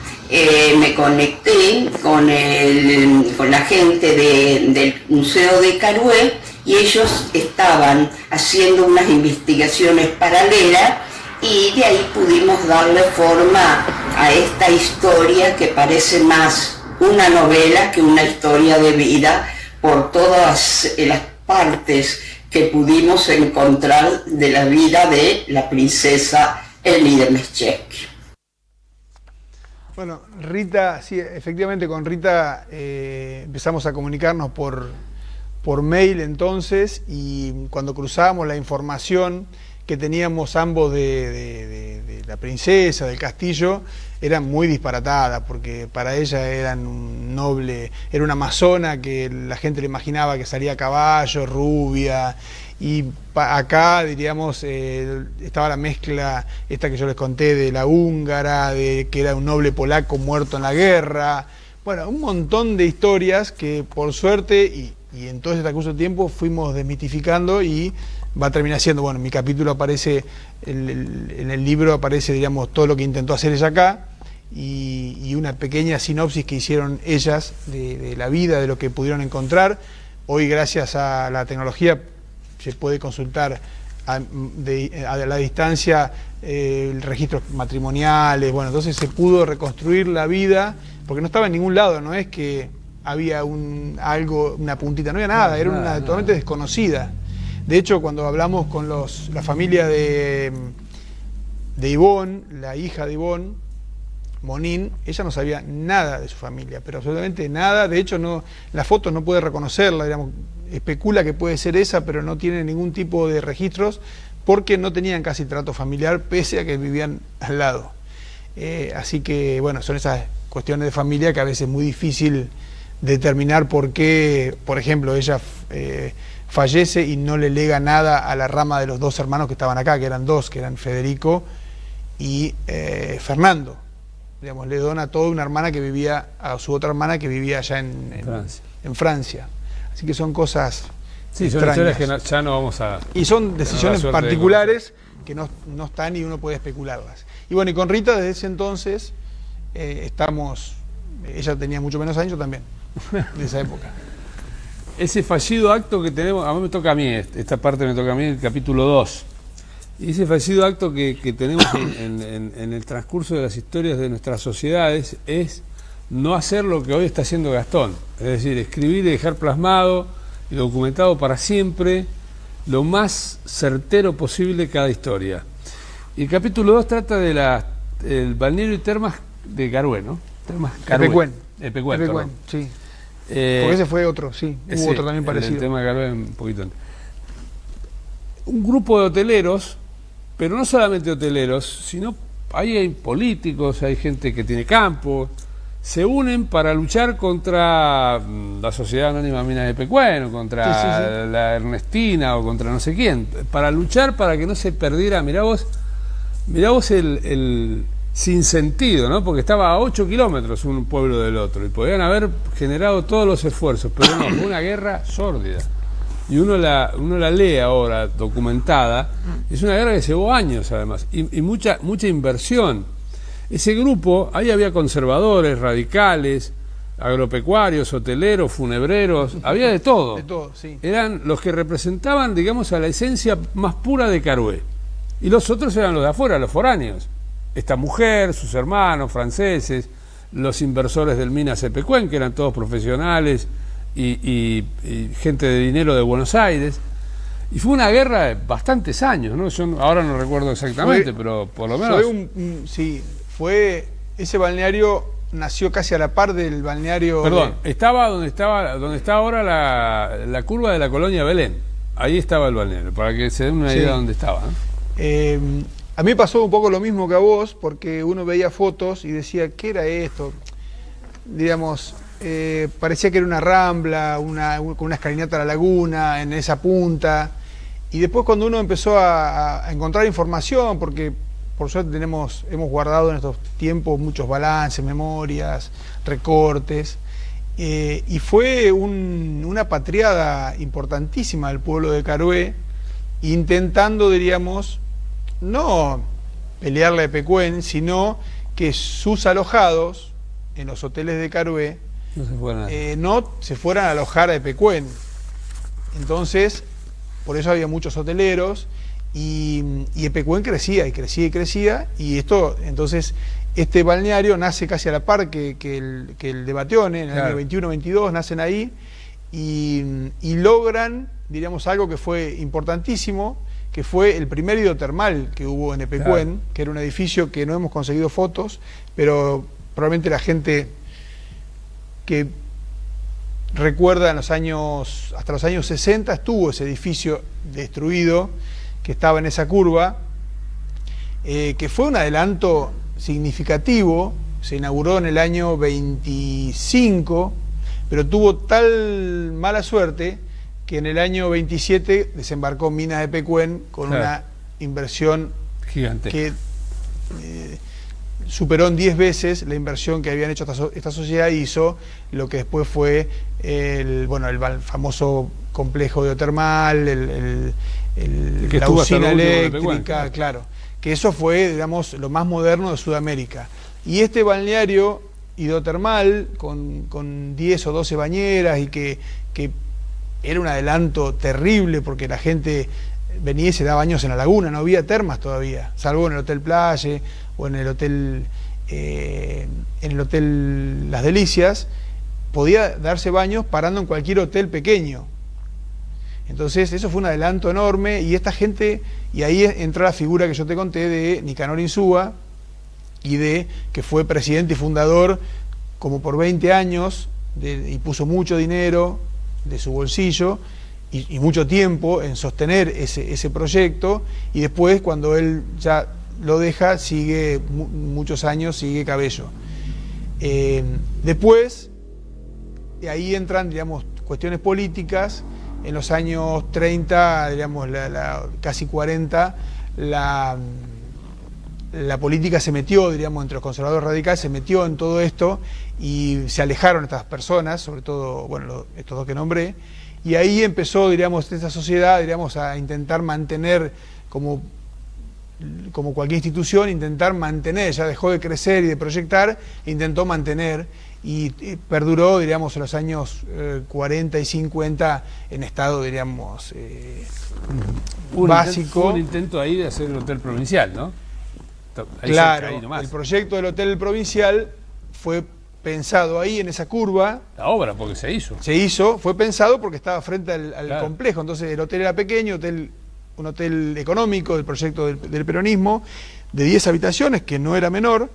me conecté con la gente del Museo de Carouet y ellos estaban haciendo unas investigaciones paralelas y de ahí pudimos darle forma a esta historia que parece más una novela que una historia de vida por todas las partes que pudimos encontrar de la vida de la princesa Eni de Meschevsky. Bueno, Rita, sí, efectivamente con Rita empezamos a comunicarnos por mail entonces, y cuando cruzábamos la información que teníamos ambos de la princesa, del castillo, eran muy disparatadas, porque para ella eran un noble, era una amazona que la gente le imaginaba que salía a caballo, rubia, y acá, diríamos, estaba la mezcla, esta que yo les conté, de la húngara, de que era un noble polaco muerto en la guerra. Bueno, un montón de historias que por suerte y en todo este curso de tiempo fuimos desmitificando y va a terminar siendo, bueno, en mi capítulo aparece, en el libro aparece, digamos, todo lo que intentó hacer ella acá y una pequeña sinopsis que hicieron ellas de la vida, de lo que pudieron encontrar. Hoy, gracias a la tecnología, se puede consultar a la distancia registros matrimoniales, bueno, entonces se pudo reconstruir la vida, porque no estaba en ningún lado, no es que había una puntita, no había nada, era una totalmente desconocida. De hecho, cuando hablamos con la familia de Ivonne, la hija de Ivonne, Monín, ella no sabía nada de su familia, pero absolutamente nada. De hecho, las fotos no puede reconocerla, digamos, especula que puede ser esa, pero no tiene ningún tipo de registros porque no tenían casi trato familiar, pese a que vivían al lado. Así que, bueno, son esas cuestiones de familia que a veces es muy difícil determinar por qué, por ejemplo, ella fallece y no le lega nada a la rama de los dos hermanos que estaban acá, que eran dos, que eran Federico y Fernando. Digamos, le dona todo a su otra hermana que vivía allá en Francia. Así que son cosas extrañas. Son historias que ya no vamos a... Y son decisiones particulares que no están y uno puede especularlas. Y bueno, y con Rita desde ese entonces ella tenía mucho menos años, yo también, de esa época. Ese fallido acto que tenemos, a mí me toca a mí, esta parte me toca a mí, el capítulo 2. Y ese fallido acto que tenemos en el transcurso de las historias de nuestras sociedades es no hacer lo que hoy está haciendo Gastón. Es decir, escribir y dejar plasmado y documentado para siempre lo más certero posible cada historia. Y el capítulo 2 trata del balneario y termas de Carué, ¿no? Termas Carué. Epecuén, sí. Porque ese fue otro, sí. Hubo otro también parecido. El tema de Carué un poquito antes. Un grupo de hoteleros, pero no solamente hoteleros, sino ahí hay políticos, hay gente que tiene campo, se unen para luchar contra la Sociedad Anónima Minas de Epecuén, o contra la Ernestina, o contra no sé quién, para luchar para que no se perdiera, mirá vos el sinsentido, ¿no? Porque estaba a 8 kilómetros un pueblo del otro, y podían haber generado todos los esfuerzos, pero no, fue una guerra sórdida. Y uno la lee ahora, documentada, es una guerra que llevó años además, y mucha inversión. Ese grupo, ahí había conservadores, radicales, agropecuarios, hoteleros, funebreros, había de todo. De todo, sí. Eran los que representaban, digamos, a la esencia más pura de Carué. Y los otros eran los de afuera, los foráneos. Esta mujer, sus hermanos franceses, los inversores del Minas Epecuén, que eran todos profesionales, y gente de dinero de Buenos Aires. Y fue una guerra de bastantes años, ¿no? Yo ahora no recuerdo exactamente, pero por lo menos... Ese balneario nació casi a la par del balneario... Perdón, estaba donde está ahora la curva de la colonia Belén. Ahí estaba el balneario, para que se den una idea de dónde estaba, ¿no? A mí pasó un poco lo mismo que a vos, porque uno veía fotos y decía, ¿qué era esto? Digamos... parecía que era una rambla, con una escalinata a la laguna, en esa punta. Y después cuando uno empezó a encontrar información, porque por suerte hemos guardado en estos tiempos muchos balances, memorias, recortes, y fue una patriada importantísima del pueblo de Carué, intentando, diríamos, no pelearle a Epecuén, sino que sus alojados en los hoteles de Carué no se fueran a alojar a Epecuén. Entonces, por eso había muchos hoteleros y Epecuén crecía y crecía y crecía, y entonces este balneario nace casi a la par que el de Bateone, en el año 21-22 nacen ahí y logran, diríamos, algo que fue importantísimo, que fue el primer hidrotermal que hubo en Epecuén, que era un edificio que no hemos conseguido fotos, pero probablemente la gente que recuerda hasta los años 60 estuvo ese edificio destruido que estaba en esa curva, que fue un adelanto significativo. Se inauguró en el año 25, pero tuvo tal mala suerte que en el año 27 desembarcó Minas de Pecuén con una inversión gigante que superó en 10 veces la inversión que habían hecho esta sociedad, y hizo lo que después fue el famoso complejo geotermal, la usina eléctrica, claro, que eso fue, digamos, lo más moderno de Sudamérica. Y este balneario hidrotermal con 10 o 12 bañeras, y que era un adelanto terrible porque la gente venía y se daba baños en la laguna, no había termas todavía, salvo en el Hotel Playa o en el hotel Las Delicias, podía darse baños parando en cualquier hotel pequeño. Entonces eso fue un adelanto enorme, y esta gente, y ahí entró la figura que yo te conté de Nicanor Insúa, que fue presidente y fundador como por 20 años, y puso mucho dinero de su bolsillo y mucho tiempo en sostener ese proyecto, y después cuando él ya lo deja, sigue muchos años, sigue Cabello. Después, ahí entran, digamos, cuestiones políticas. En los años 30, digamos, casi 40, la política se metió, diríamos, entre los conservadores radicales, se metió en todo esto, y se alejaron estas personas, sobre todo, bueno, estos dos que nombré, y ahí empezó, diríamos, esta sociedad, diríamos, a intentar mantener, como cualquier institución, intentar mantener, ya dejó de crecer y de proyectar, intentó mantener, y perduró, diríamos, en los años 40 y 50 en estado, diríamos, básico. Un intento ahí de hacer el hotel provincial, ¿no? Ahí claro, cerca, el proyecto del hotel provincial fue pensado ahí en esa curva. La obra, porque se hizo. Fue pensado porque estaba frente al claro, complejo, entonces el hotel era pequeño, un hotel económico del proyecto del peronismo, de 10 habitaciones, que no era menor,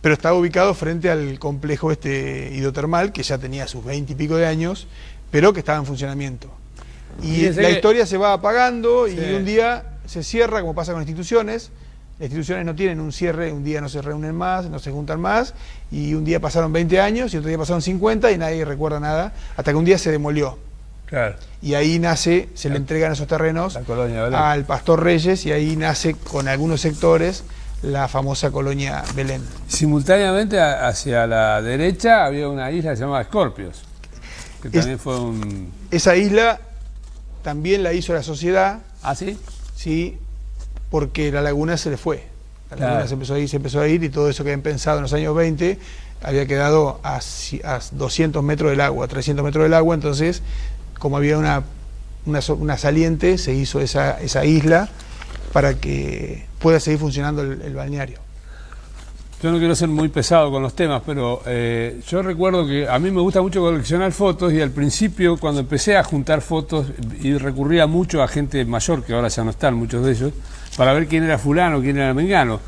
pero estaba ubicado frente al complejo hidrotermal, que ya tenía sus 20 y pico de años, pero que estaba en funcionamiento. Y la historia se va apagando, sí, y un día se cierra, como pasa con instituciones. Las instituciones no tienen un cierre, un día no se reúnen más, no se juntan más, y un día pasaron 20 años, y otro día pasaron 50, y nadie recuerda nada, hasta que un día se demolió. Claro. Y ahí nace, se le entregan esos terrenos al Pastor Reyes, y ahí nace, con algunos sectores, la famosa colonia Belén. Simultáneamente, hacia la derecha había una isla que se llamaba Escorpios, que también fue un... Esa isla también la hizo la sociedad. ¿Ah, sí? Sí, porque la laguna se le fue. La laguna se empezó a ir, y todo eso que habían pensado en los años 20 había quedado a 200 metros del agua, 300 metros del agua. Entonces, como había una saliente, se hizo esa isla para que pueda seguir funcionando el balneario. Yo no quiero ser muy pesado con los temas, pero yo recuerdo que a mí me gusta mucho coleccionar fotos, y al principio, cuando empecé a juntar fotos, y recurría mucho a gente mayor, que ahora ya no están muchos de ellos, para ver quién era fulano, quién era mengano.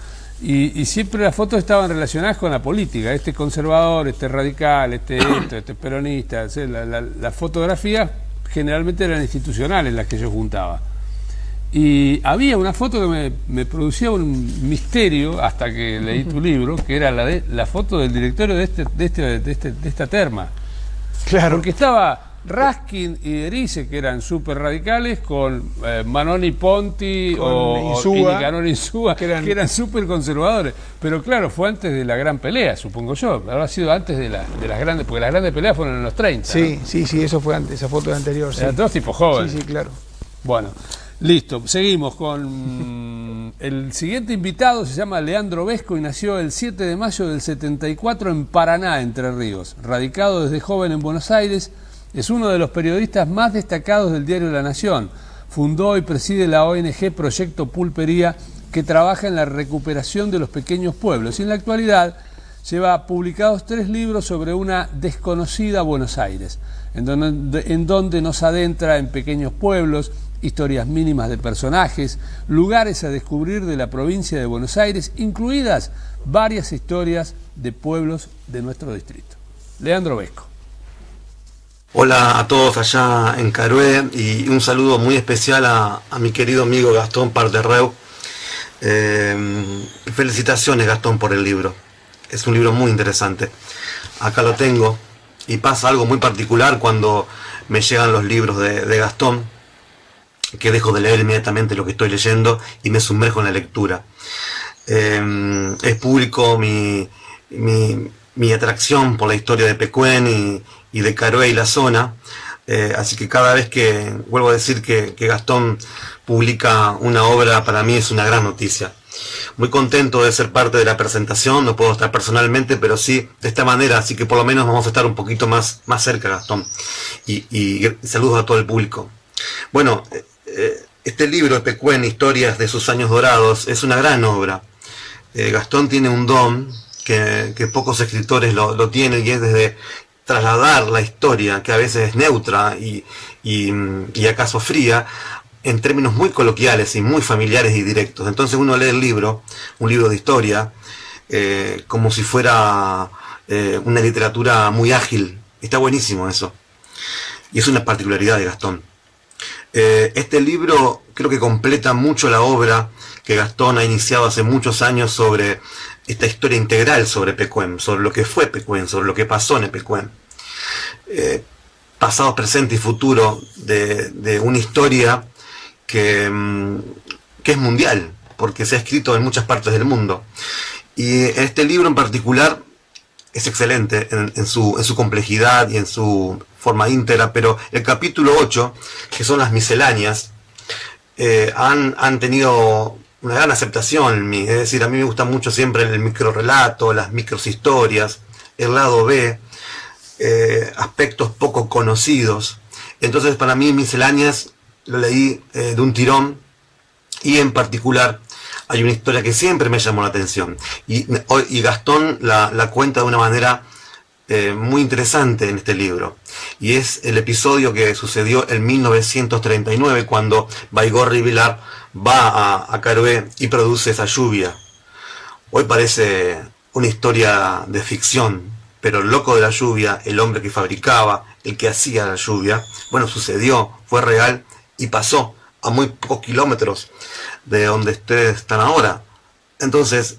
Y siempre las fotos estaban relacionadas con la política, este conservador, este radical, este peronista. Las fotografías generalmente eran institucionales las que yo juntaba. Y había una foto que me producía un misterio hasta que leí tu libro, que era la foto del directorio de esta terma. Claro. Porque estaba Raskin y Erice, que eran súper radicales, con Manoni Ponti y Nicanor Insúa, que eran súper conservadores. Pero claro, fue antes de la gran pelea, supongo yo. Habrá sido antes de las grandes, porque las grandes peleas fueron en los 30. Sí, ¿no? sí, eso fue antes, esa foto de anterior. Eran todos tipos jóvenes. Sí, claro. Bueno, listo. Seguimos con el siguiente invitado. Se llama Leandro Vesco y nació el 7 de mayo del 74 en Paraná, Entre Ríos. Radicado desde joven en Buenos Aires, es uno de los periodistas más destacados del diario La Nación. Fundó y preside la ONG Proyecto Pulpería, que trabaja en la recuperación de los pequeños pueblos. Y en la actualidad lleva publicados 3 libros sobre una desconocida Buenos Aires, en donde nos adentra en pequeños pueblos, historias mínimas de personajes, lugares a descubrir de la provincia de Buenos Aires, incluidas varias historias de pueblos de nuestro distrito. Leandro Vesco. Hola a todos allá en Carué, y un saludo muy especial a mi querido amigo Gastón Parterreu. Felicitaciones, Gastón, por el libro. Es un libro muy interesante. Acá lo tengo. Y pasa algo muy particular cuando me llegan los libros de Gastón, que dejo de leer inmediatamente lo que estoy leyendo y me sumerjo en la lectura. Es público mi atracción por la historia de Pecuén y de Caroé y la zona. Así que cada vez que vuelvo a decir que Gastón publica una obra, para mí es una gran noticia. Muy contento de ser parte de la presentación, no puedo estar personalmente, pero sí de esta manera, así que por lo menos vamos a estar un poquito más cerca, Gastón. Y saludos a todo el público. Bueno, este libro de Pecuén, Historias de sus años dorados, es una gran obra. Gastón tiene un don que pocos escritores lo tienen, y es desde trasladar la historia, que a veces es neutra y acaso fría, en términos muy coloquiales y muy familiares y directos. Entonces uno lee el libro, un libro de historia, como si fuera una literatura muy ágil. Está buenísimo eso. Y es una particularidad de Gastón. Este libro creo que completa mucho la obra que Gastón ha iniciado hace muchos años sobre esta historia integral sobre Pecuén, sobre lo que fue Pecuén, sobre lo que pasó en Pecuén. Pasado, presente y futuro de una historia que es mundial, porque se ha escrito en muchas partes del mundo. Y este libro en particular es excelente en su complejidad y en su forma íntegra, pero el capítulo 8, que son las misceláneas, han tenido una gran aceptación en mí. Es decir, a mí me gusta mucho siempre el microrrelato, las microhistorias, el lado B, aspectos poco conocidos. Entonces, para mí, misceláneas lo leí de un tirón, y en particular hay una historia que siempre me llamó la atención, y Gastón la cuenta de una manera muy interesante en este libro, y es el episodio que sucedió en 1939, cuando Baigorri Vilar va a Caroé y produce esa lluvia. Hoy parece una historia de ficción, pero el loco de la lluvia, el hombre que fabricaba, el que hacía la lluvia, bueno, sucedió, fue real y pasó a muy pocos kilómetros de donde ustedes están ahora. Entonces,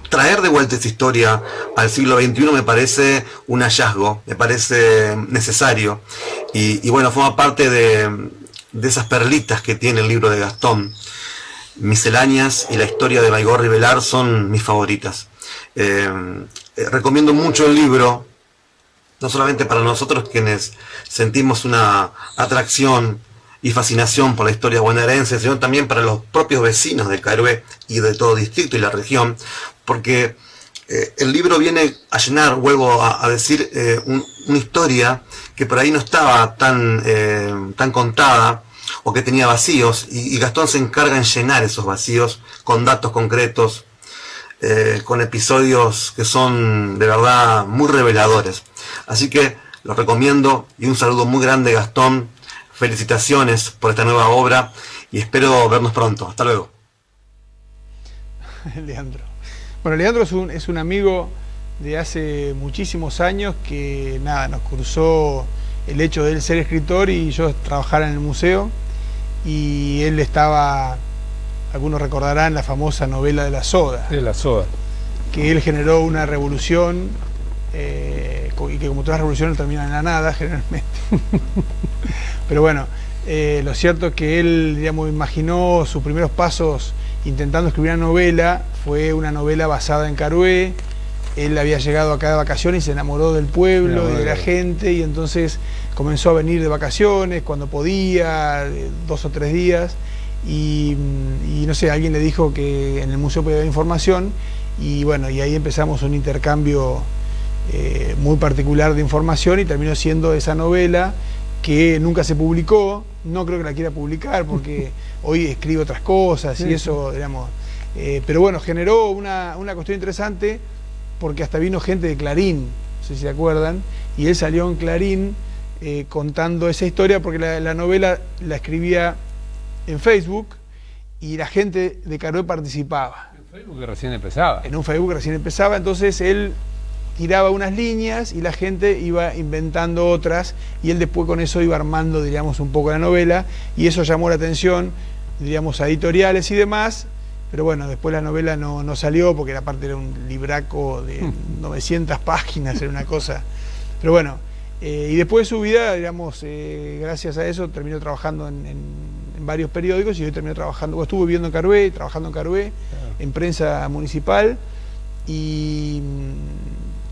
traer de vuelta esta historia al siglo XXI me parece un hallazgo, me parece necesario, y bueno, forma parte de esas perlitas que tiene el libro de Gastón. Misceláneas y la historia de Baigorri Vilar son mis favoritas. Recomiendo mucho el libro, no solamente para nosotros quienes sentimos una atracción y fascinación por la historia bonaerense, sino también para los propios vecinos de Caroé y de todo distrito y la región, porque el libro viene a llenar, vuelvo a decir, una historia que por ahí no estaba tan contada, o que tenía vacíos, y Gastón se encarga en llenar esos vacíos con datos concretos, con episodios que son de verdad muy reveladores. Así que los recomiendo, y un saludo muy grande, Gastón. Felicitaciones por esta nueva obra y espero vernos pronto. Hasta luego. Leandro. Bueno, Leandro es un amigo de hace muchísimos años que nada, nos cruzó el hecho de él ser escritor y yo trabajar en el museo, y él estaba, algunos recordarán la famosa novela de la soda. De la soda. Que él generó una revolución, y que como todas las revoluciones terminan en la nada generalmente. Pero bueno, lo cierto es que él, digamos, imaginó sus primeros pasos intentando escribir una novela. Fue una novela basada en Caroé. Él había llegado acá de vacaciones y se enamoró del pueblo y de la gente, y entonces comenzó a venir de vacaciones cuando podía, 2 o 3 días, y no sé, alguien le dijo que en el museo podía haber información, y bueno, y ahí empezamos un intercambio muy particular de información, y terminó siendo esa novela que nunca se publicó. No creo que la quiera publicar porque hoy escribe otras cosas y eso, digamos, pero bueno, generó una cuestión interesante, porque hasta vino gente de Clarín, no sé si se acuerdan, y él salió en Clarín contando esa historia, porque la novela la escribía en Facebook y la gente de Caroé participaba. En Facebook recién empezaba. En un Facebook recién empezaba, entonces él tiraba unas líneas y la gente iba inventando otras, y él después con eso iba armando, diríamos, un poco la novela, y eso llamó la atención, diríamos, a editoriales y demás, pero bueno, después la novela no salió porque aparte era un libraco de 900 páginas, era una cosa. Pero bueno, y después de su vida, digamos, gracias a eso terminó trabajando en varios periódicos y hoy terminó trabajando, estuvo viviendo en Carué, trabajando en Carué, en prensa municipal y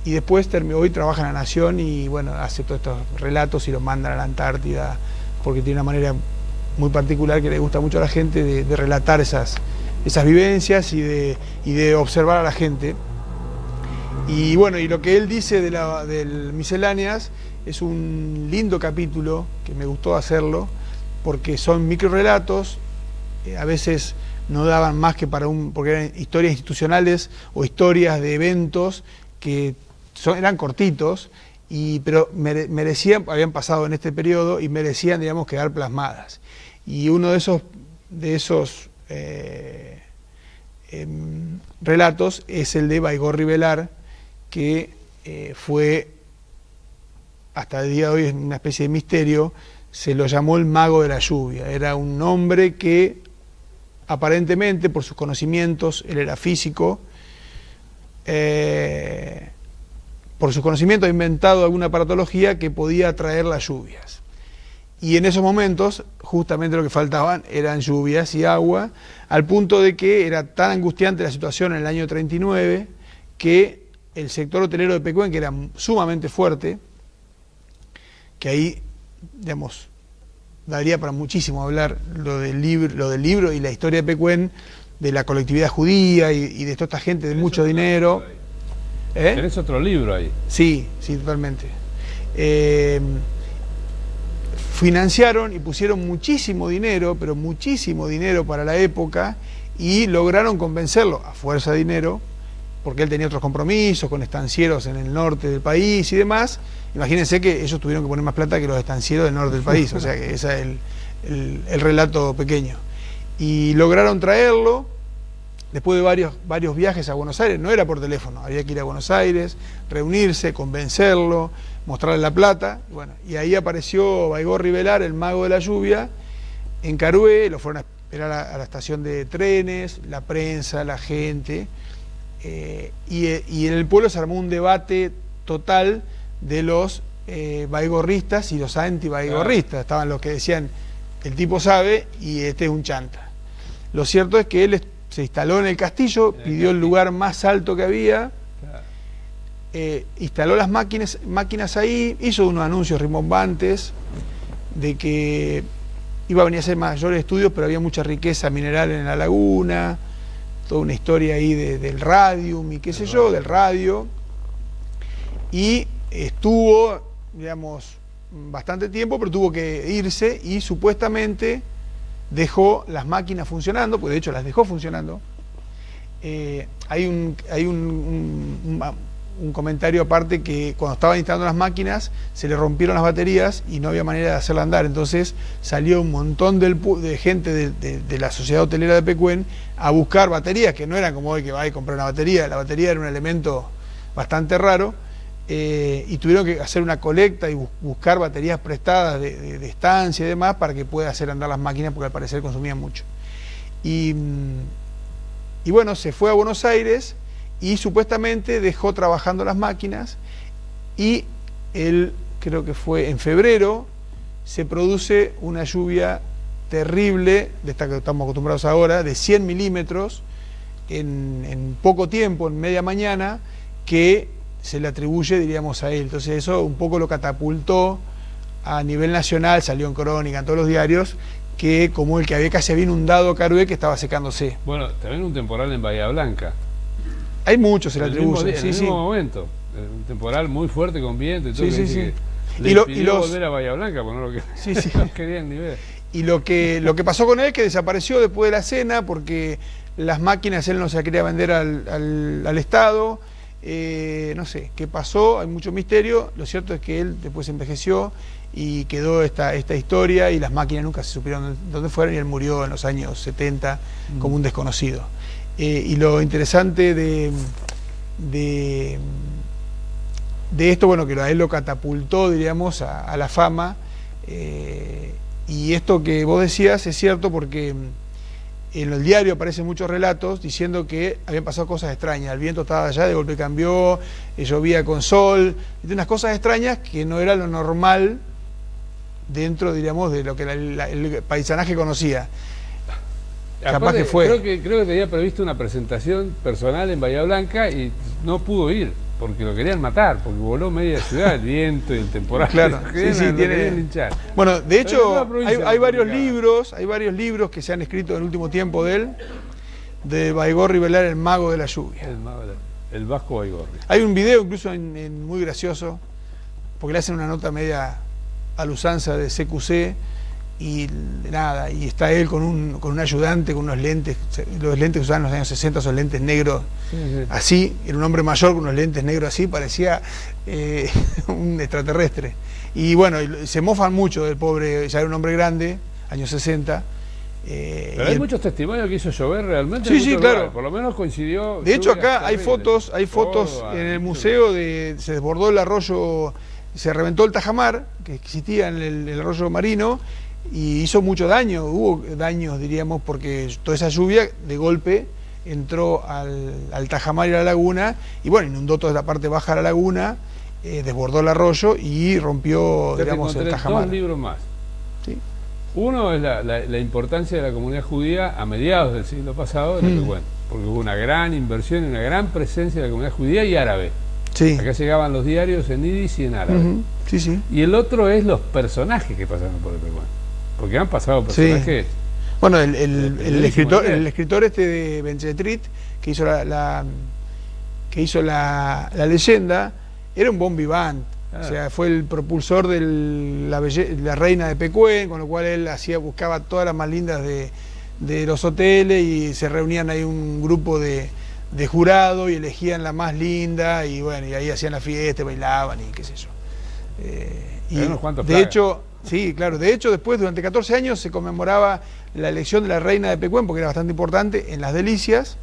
después hoy trabaja en La Nación y bueno, hace todos estos relatos y los mandan a la Antártida porque tiene una manera muy particular que le gusta mucho a la gente de relatar esas vivencias y de observar a la gente. Y bueno, y lo que él dice del Misceláneas es un lindo capítulo que me gustó hacerlo porque son microrelatos, a veces no daban más que porque eran historias institucionales o historias de eventos que eran cortitos, pero merecían, habían pasado en este periodo y merecían, digamos, quedar plasmadas. Y uno de esos relatos es el de Baigorri Velar, que fue, hasta el día de hoy es una especie de misterio, se lo llamó el mago de la lluvia. Era un hombre que aparentemente por sus conocimientos, él era físico, por sus conocimientos ha inventado alguna aparatología que podía atraer las lluvias. Y en esos momentos, justamente lo que faltaban eran lluvias y agua, al punto de que era tan angustiante la situación en el año 39 que el sector hotelero de Pecuén, que era sumamente fuerte, que ahí, digamos, daría para muchísimo hablar lo del libro y la historia de Pecuén, de la colectividad judía y de toda esta gente de mucho dinero. ¿Tenés otro libro ahí? Sí, totalmente. Financiaron y pusieron muchísimo dinero, pero muchísimo dinero para la época, y lograron convencerlo, a fuerza de dinero, porque él tenía otros compromisos con estancieros en el norte del país y demás. Imagínense que ellos tuvieron que poner más plata que los estancieros del norte del país, o sea que ese es el relato pequeño. Y lograron traerlo, después de varios viajes a Buenos Aires, no era por teléfono, había que ir a Buenos Aires, reunirse, convencerlo, mostrarle la plata, bueno, y ahí apareció Baigorri Velar, el mago de la lluvia, en Carué, lo fueron a esperar a la estación de trenes, la prensa, la gente, y en el pueblo se armó un debate total de los baigorristas y los anti-baigorristas. Estaban los que decían, el tipo sabe y este es un chanta. Lo cierto es que él se instaló en el castillo, pidió el lugar más alto que había, instaló las máquinas ahí, hizo unos anuncios rimbombantes de que iba a venir a hacer mayores estudios, pero había mucha riqueza mineral en la laguna, toda una historia ahí del radium y qué sé yo, del radio, y estuvo, digamos, bastante tiempo, pero tuvo que irse y supuestamente dejó las máquinas funcionando, pues de hecho las dejó funcionando. Hay un comentario aparte que cuando estaban instalando las máquinas se le rompieron las baterías y no había manera de hacerla andar, entonces salió un montón de gente de la sociedad hotelera de Pecuén a buscar baterías, que no eran como hoy que va a comprar una batería, la batería era un elemento bastante raro, y tuvieron que hacer una colecta y buscar baterías prestadas de estancia y demás para que pueda hacer andar las máquinas, porque al parecer consumían mucho. Y bueno, se fue a Buenos Aires y supuestamente dejó trabajando las máquinas, y él, creo que fue en febrero, se produce una lluvia terrible, de esta que estamos acostumbrados ahora, de 100 milímetros en poco tiempo, en media mañana, que se le atribuye, diríamos, a él. Entonces eso un poco lo catapultó a nivel nacional, salió en crónica, en todos los diarios, que como el que casi había inundado Carué, que estaba secándose. Bueno, también un temporal en Bahía Blanca. Hay muchos, se le atribuye. En el mismo momento, un temporal muy fuerte con viento y todo. Sí. Le impidió volver a Bahía Blanca, porque no querían ni ver. Y lo que pasó con él es que desapareció después de la cena, porque las máquinas él no se las quería vender al Estado. No sé qué pasó, hay mucho misterio. Lo cierto es que él después envejeció y quedó esta historia, y las máquinas nunca se supieron dónde fueron, y él murió en los años 70 como un desconocido. Y lo interesante de esto, bueno, que a él lo catapultó, diríamos, a la fama, y esto que vos decías es cierto, porque en el diario aparecen muchos relatos diciendo que habían pasado cosas extrañas. El viento estaba allá, de golpe cambió, llovía con sol, y unas cosas extrañas que no era lo normal dentro, diríamos, de lo que el paisanaje conocía. Capaz que fue. Creo que tenía previsto una presentación personal en Bahía Blanca y no pudo ir, porque lo querían matar, porque voló media ciudad, el viento y el temporal. Claro, tiene... linchar. Bueno, de hecho, hay varios libros que se han escrito en el último tiempo de él, de Baigorri Velar, el mago de la lluvia. El vasco Baigorri. Hay un video incluso muy gracioso, porque le hacen una nota media a la usanza de CQC, y nada, y está él con un ayudante, con unos lentes, los lentes que usaban en los años 60 son lentes negros, así, era un hombre mayor con unos lentes negros así, parecía un extraterrestre. Y bueno, se mofan mucho del pobre, ya era un hombre grande, años 60. Pero hay muchos testimonios que hizo llover realmente. Sí, claro. Por lo menos coincidió. De hecho, acá hay fotos en el museo se desbordó el arroyo, se reventó el tajamar, que existía en el arroyo marino, y hizo mucho daño, hubo daños, diríamos, porque toda esa lluvia de golpe entró al tajamar y a la laguna, y bueno, inundó toda la parte baja de la laguna, desbordó el arroyo y rompió, digamos, el tajamar. Dos libros más. Sí. Uno es la importancia de la comunidad judía a mediados del siglo pasado en Epecuén, porque hubo una gran inversión y una gran presencia de la comunidad judía y árabe. Sí. Acá llegaban los diarios en yidis y en árabe. Sí. Y el otro es los personajes que pasaron por Epecuén. Porque han pasado personajes. Sí. Bueno, el escritor este de Benchetrit, que hizo la leyenda, era un bon vivant. Claro. O sea, fue el propulsor de la reina de Epecuén, con lo cual él buscaba todas las más lindas de los hoteles, y se reunían ahí un grupo de jurado y elegían la más linda, y bueno, y ahí hacían la fiesta, bailaban y qué sé yo. De hecho, sí, claro, de hecho después durante 14 años se conmemoraba la elección de la reina de Epecuén, porque era bastante importante, en las Delicias.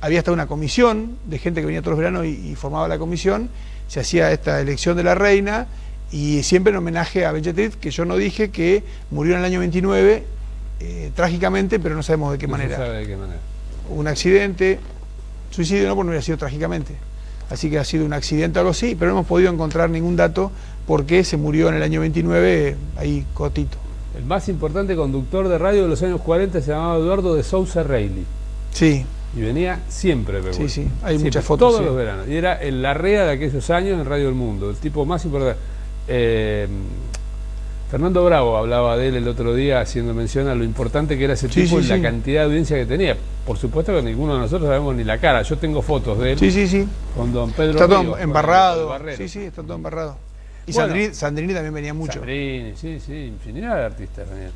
Había hasta una comisión de gente que venía todos los veranos y formaba la comisión, se hacía esta elección de la reina, y siempre en homenaje a Benchetrit, que yo no dije que murió en el año 29, trágicamente, pero no sabemos de qué manera. Se sabe de qué manera. Un accidente, suicidio no, porque no hubiera sido trágicamente. Así que ha sido un accidente o algo así, pero no hemos podido encontrar ningún dato porque se murió en el año 29, ahí cortito. El más importante conductor de radio de los años 40 se llamaba Eduardo de Sousa Reilly. Sí. Y venía siempre, Sí, hay siempre, muchas fotos. Todos los veranos. Y era el Larrea de aquellos años en Radio del Mundo, el tipo más importante. Fernando Bravo hablaba de él el otro día, haciendo mención a lo importante que era ese tipo y la cantidad de audiencia que tenía. Por supuesto que ninguno de nosotros sabemos ni la cara. Yo tengo fotos de él con don Pedro Está todo Ríos, embarrado. Está todo embarrado. Y bueno, Sandrini también venía mucho. Sandrini, infinidad de artistas venían.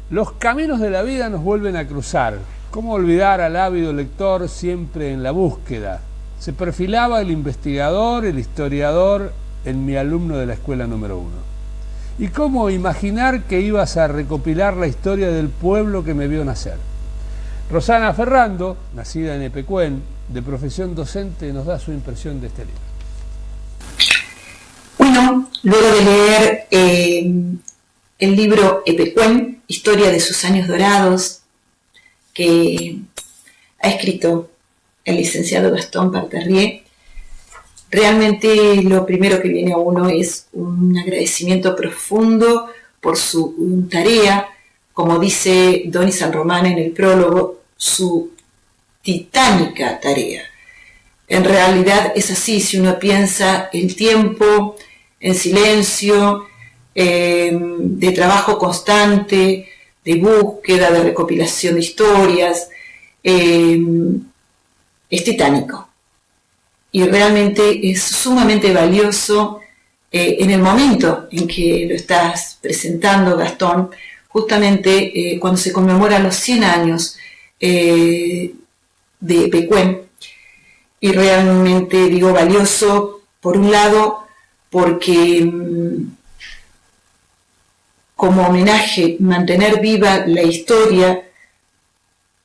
Los caminos de la vida nos vuelven a cruzar. ¿Cómo olvidar al ávido lector siempre en la búsqueda? Se perfilaba el investigador, el historiador en mi alumno de la escuela número 1. ¿Y cómo imaginar que ibas a recopilar la historia del pueblo que me vio nacer? Rosana Ferrando, nacida en Epecuén, de profesión docente, nos da su impresión de este libro. Bueno, luego de leer el libro Epecuén, Historia de sus años dorados, que ha escrito el licenciado Gastón Parterrier, realmente lo primero que viene a uno es un agradecimiento profundo por su tarea, como dice Donny San Román en el prólogo, su titánica tarea. En realidad es así, si uno piensa el tiempo en silencio, de trabajo constante, de búsqueda, de recopilación de historias, es titánico. Y realmente es sumamente valioso en el momento en que lo estás presentando, Gastón, justamente cuando se conmemoran los 100 años de Epecuén. Y realmente digo valioso, por un lado, porque como homenaje, mantener viva la historia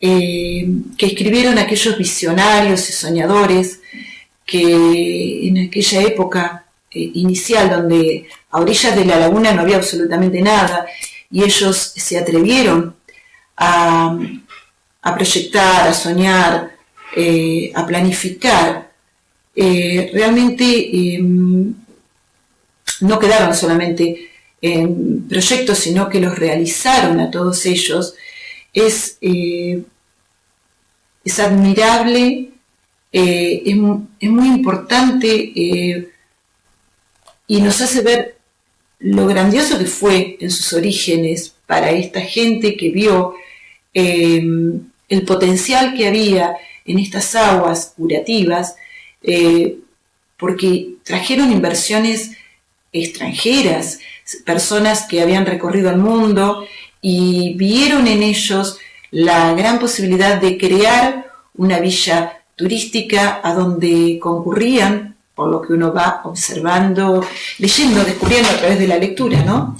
que escribieron aquellos visionarios y soñadores que en aquella época inicial, donde a orillas de la laguna no había absolutamente nada, y ellos se atrevieron a a proyectar, a soñar, a planificar, realmente no quedaron solamente en proyectos, sino que los realizaron a todos ellos, es admirable, es muy importante y nos hace ver lo grandioso que fue en sus orígenes para esta gente que vio el potencial que había en estas aguas curativas, porque trajeron inversiones extranjeras, personas que habían recorrido el mundo y vieron en ellos la gran posibilidad de crear una villa turística a donde concurrían, por lo que uno va observando, leyendo, descubriendo a través de la lectura, ¿no?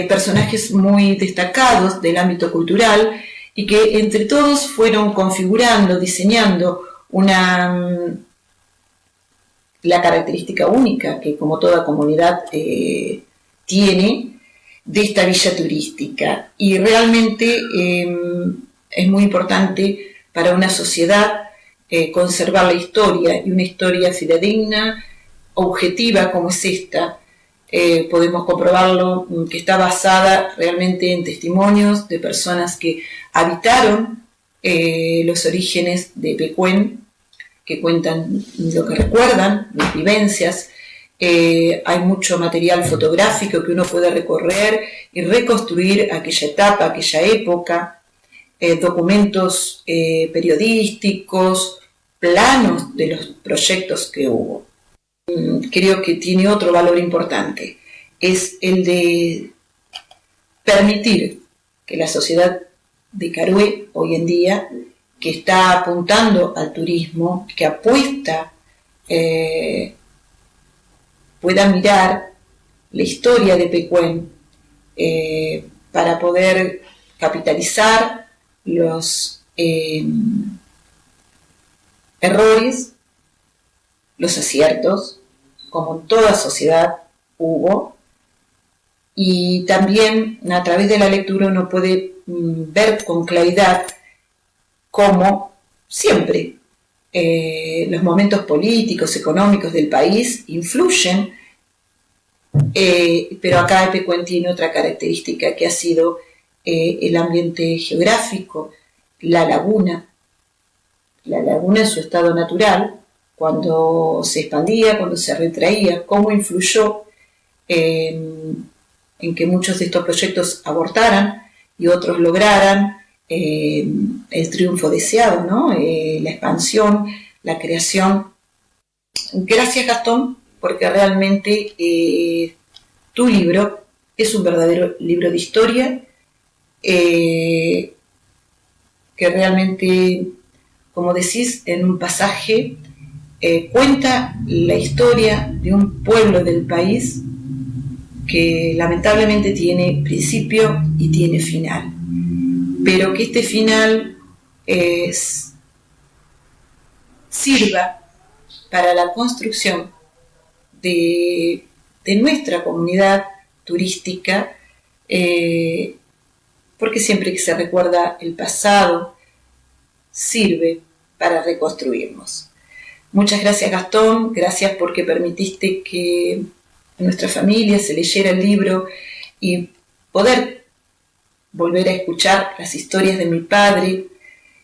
Personajes muy destacados del ámbito cultural y que entre todos fueron configurando, diseñando la característica única que como toda comunidad tiene de esta villa turística. Y realmente es muy importante para una sociedad conservar la historia, y una historia fidedigna, objetiva como es esta. Podemos comprobarlo, que está basada realmente en testimonios de personas que habitaron los orígenes de Pecuén, que cuentan lo que recuerdan, las vivencias. Hay mucho material fotográfico que uno puede recorrer y reconstruir aquella etapa, aquella época, documentos periodísticos, planos de los proyectos que hubo. Creo que tiene otro valor importante, es el de permitir que la sociedad de Carué hoy en día, que está apuntando al turismo, que apuesta, pueda mirar la historia de Pecuén para poder capitalizar los errores, los aciertos, como en toda sociedad hubo, y también a través de la lectura uno puede ver con claridad cómo siempre los momentos políticos, económicos del país influyen, pero acá Pecuén tiene otra característica que ha sido el ambiente geográfico, la laguna en su estado natural, cuando se expandía, cuando se retraía, cómo influyó en que muchos de estos proyectos abortaran y otros lograran el triunfo deseado, ¿no? La expansión, la creación. Gracias, Gastón, porque realmente tu libro es un verdadero libro de historia que realmente, como decís en un pasaje, cuenta la historia de un pueblo del país que lamentablemente tiene principio y tiene final, pero que este final sirva para la construcción de nuestra comunidad turística, porque siempre que se recuerda el pasado, sirve para reconstruirnos. Muchas gracias, Gastón, gracias porque permitiste que en nuestra familia se leyera el libro y poder volver a escuchar las historias de mi padre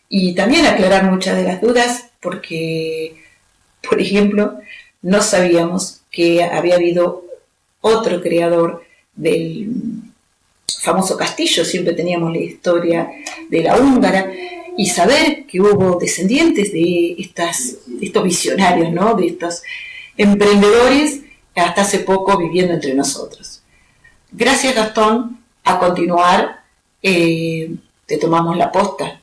y también aclarar muchas de las dudas, porque, por ejemplo, no sabíamos que había habido otro creador del famoso castillo. Siempre teníamos la historia de la húngara, y saber que hubo descendientes de estos visionarios, ¿no? De estos emprendedores hasta hace poco viviendo entre nosotros. Gracias, Gastón. A continuar, te tomamos la posta.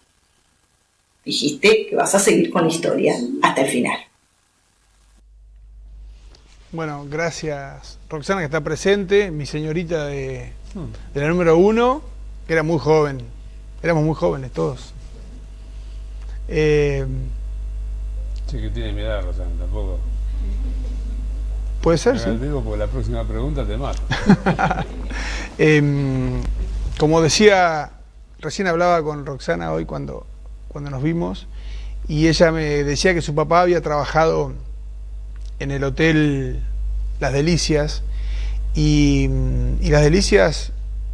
Dijiste que vas a seguir con la historia hasta el final. Bueno, gracias Roxana, que está presente, mi señorita de la número 1, que era muy joven. Éramos muy jóvenes todos. Sí, que tiene mi edad, Rosana, tampoco. Puede ser, sí. Digo, porque la próxima pregunta te mato. Como decía, recién hablaba con Roxana hoy cuando cuando nos vimos, y ella me decía que su papá había trabajado en el hotel Las Delicias, y Las Delicias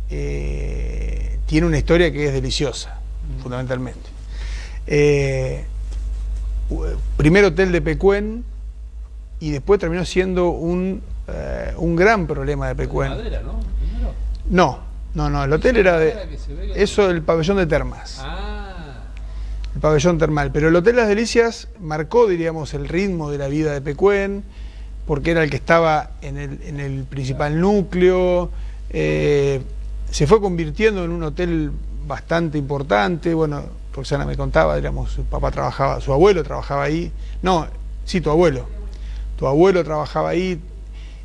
tiene una historia que es deliciosa, fundamentalmente. Primer hotel de Pecuén, y después terminó siendo un gran problema de Pecuén. ¿De madera, no? ¿Primero? No, el hotel era de... Eso, el pabellón de termas. El pabellón termal. Pero el Hotel Las Delicias marcó, diríamos, el ritmo de la vida de Pecuén, porque era el que estaba en el principal núcleo. Se fue convirtiendo en un hotel bastante importante. Bueno, Roxana me contaba, digamos, su abuelo trabajaba ahí. No, sí, tu abuelo trabajaba ahí.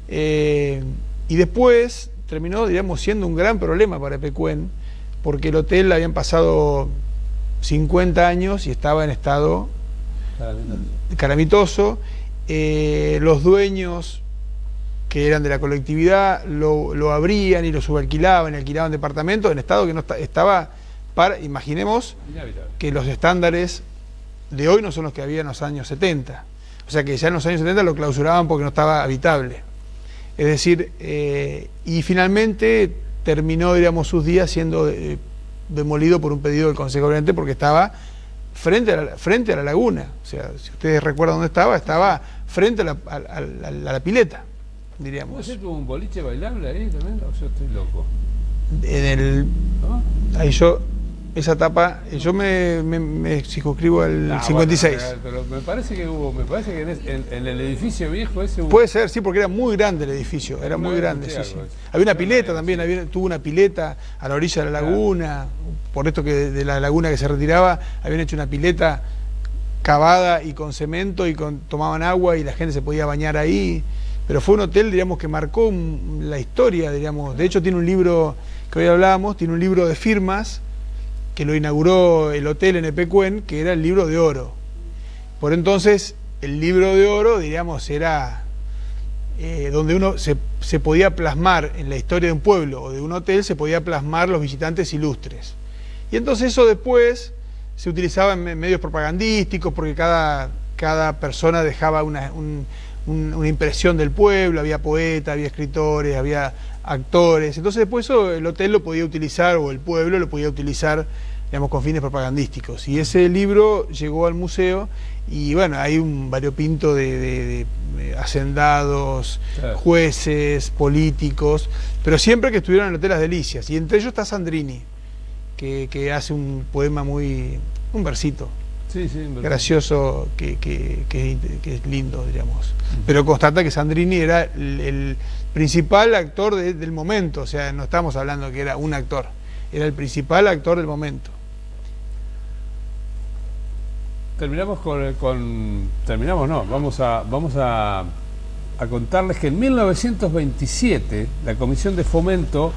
Y después terminó, digamos, siendo un gran problema para Pecuén, porque el hotel habían pasado 50 años y estaba en estado calamitoso. Los dueños, que eran de la colectividad, lo abrían y lo subalquilaban, y alquilaban departamentos en estado que no estaba para, imaginemos, que los estándares de hoy no son los que había en los años 70. O sea que ya en los años 70 lo clausuraban porque no estaba habitable. Es decir, y finalmente terminó, digamos, sus días siendo demolido por un pedido del Consejo Deliberante, porque estaba frente a la laguna. O sea, si ustedes recuerdan dónde estaba frente a la pileta, diríamos. ¿Puede ser como un boliche bailable ahí también? O yo estoy loco. ¿No? Ahí esa etapa, yo me circunscribo al 56. Bueno, pero me parece que en el edificio viejo ese hubo... Puede ser, sí, porque era muy grande el edificio, era muy grande, sí. Había una pileta también, tuvo una pileta a la orilla de la laguna, por esto que de la laguna que se retiraba, habían hecho una pileta cavada y con cemento, y tomaban agua y la gente se podía bañar ahí, pero fue un hotel, digamos, que marcó la historia, digamos. De hecho tiene un libro, que hoy hablábamos, tiene un libro de firmas, que lo inauguró el hotel en Pecuén, que era el libro de oro. Por entonces, el libro de oro, diríamos, era donde uno se podía plasmar en la historia de un pueblo o de un hotel, se podía plasmar los visitantes ilustres. Y entonces eso después se utilizaba en medios propagandísticos, porque cada persona dejaba una impresión del pueblo, había poetas, había escritores, había actores. Entonces después eso el hotel lo podía utilizar, o el pueblo lo podía utilizar, digamos, con fines propagandísticos. Y ese libro llegó al museo, y bueno, hay un variopinto de hacendados, jueces, políticos, pero siempre que estuvieron en el Hotel Las Delicias. Y entre ellos está Sandrini, que hace un poema un versito. Sí, gracioso, que es lindo, diríamos. Pero constata que Sandrini era el principal actor del momento. O sea, no estamos hablando que era un actor, era el principal actor del momento. Vamos a contarles que en 1927 la Comisión de Fomento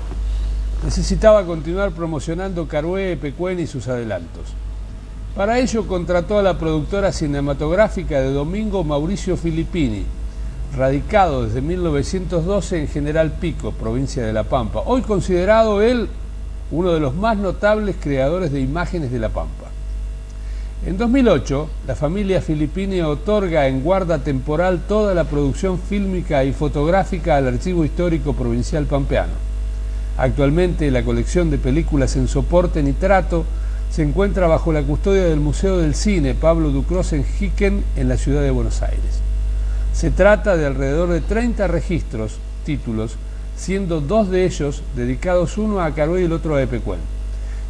necesitaba continuar promocionando Carué, Pecuén y sus adelantos. Para ello contrató a la productora cinematográfica de Domingo Mauricio Filippini, radicado desde 1912 en General Pico, provincia de La Pampa, hoy considerado él uno de los más notables creadores de imágenes de La Pampa. En 2008, la familia Filippini otorga en guarda temporal toda la producción fílmica y fotográfica al Archivo Histórico Provincial Pampeano. Actualmente la colección de películas en soporte nitrato se encuentra bajo la custodia del Museo del Cine Pablo Ducros en Hicken, en la ciudad de Buenos Aires. Se trata de alrededor de 30 registros, títulos, siendo 2 de ellos dedicados, uno a Carué y el otro a Pecuén.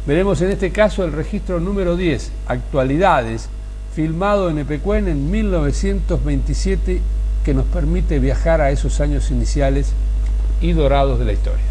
Veremos en este caso el registro número 10, Actualidades, filmado en Pecuén en 1927, que nos permite viajar a esos años iniciales y dorados de la historia.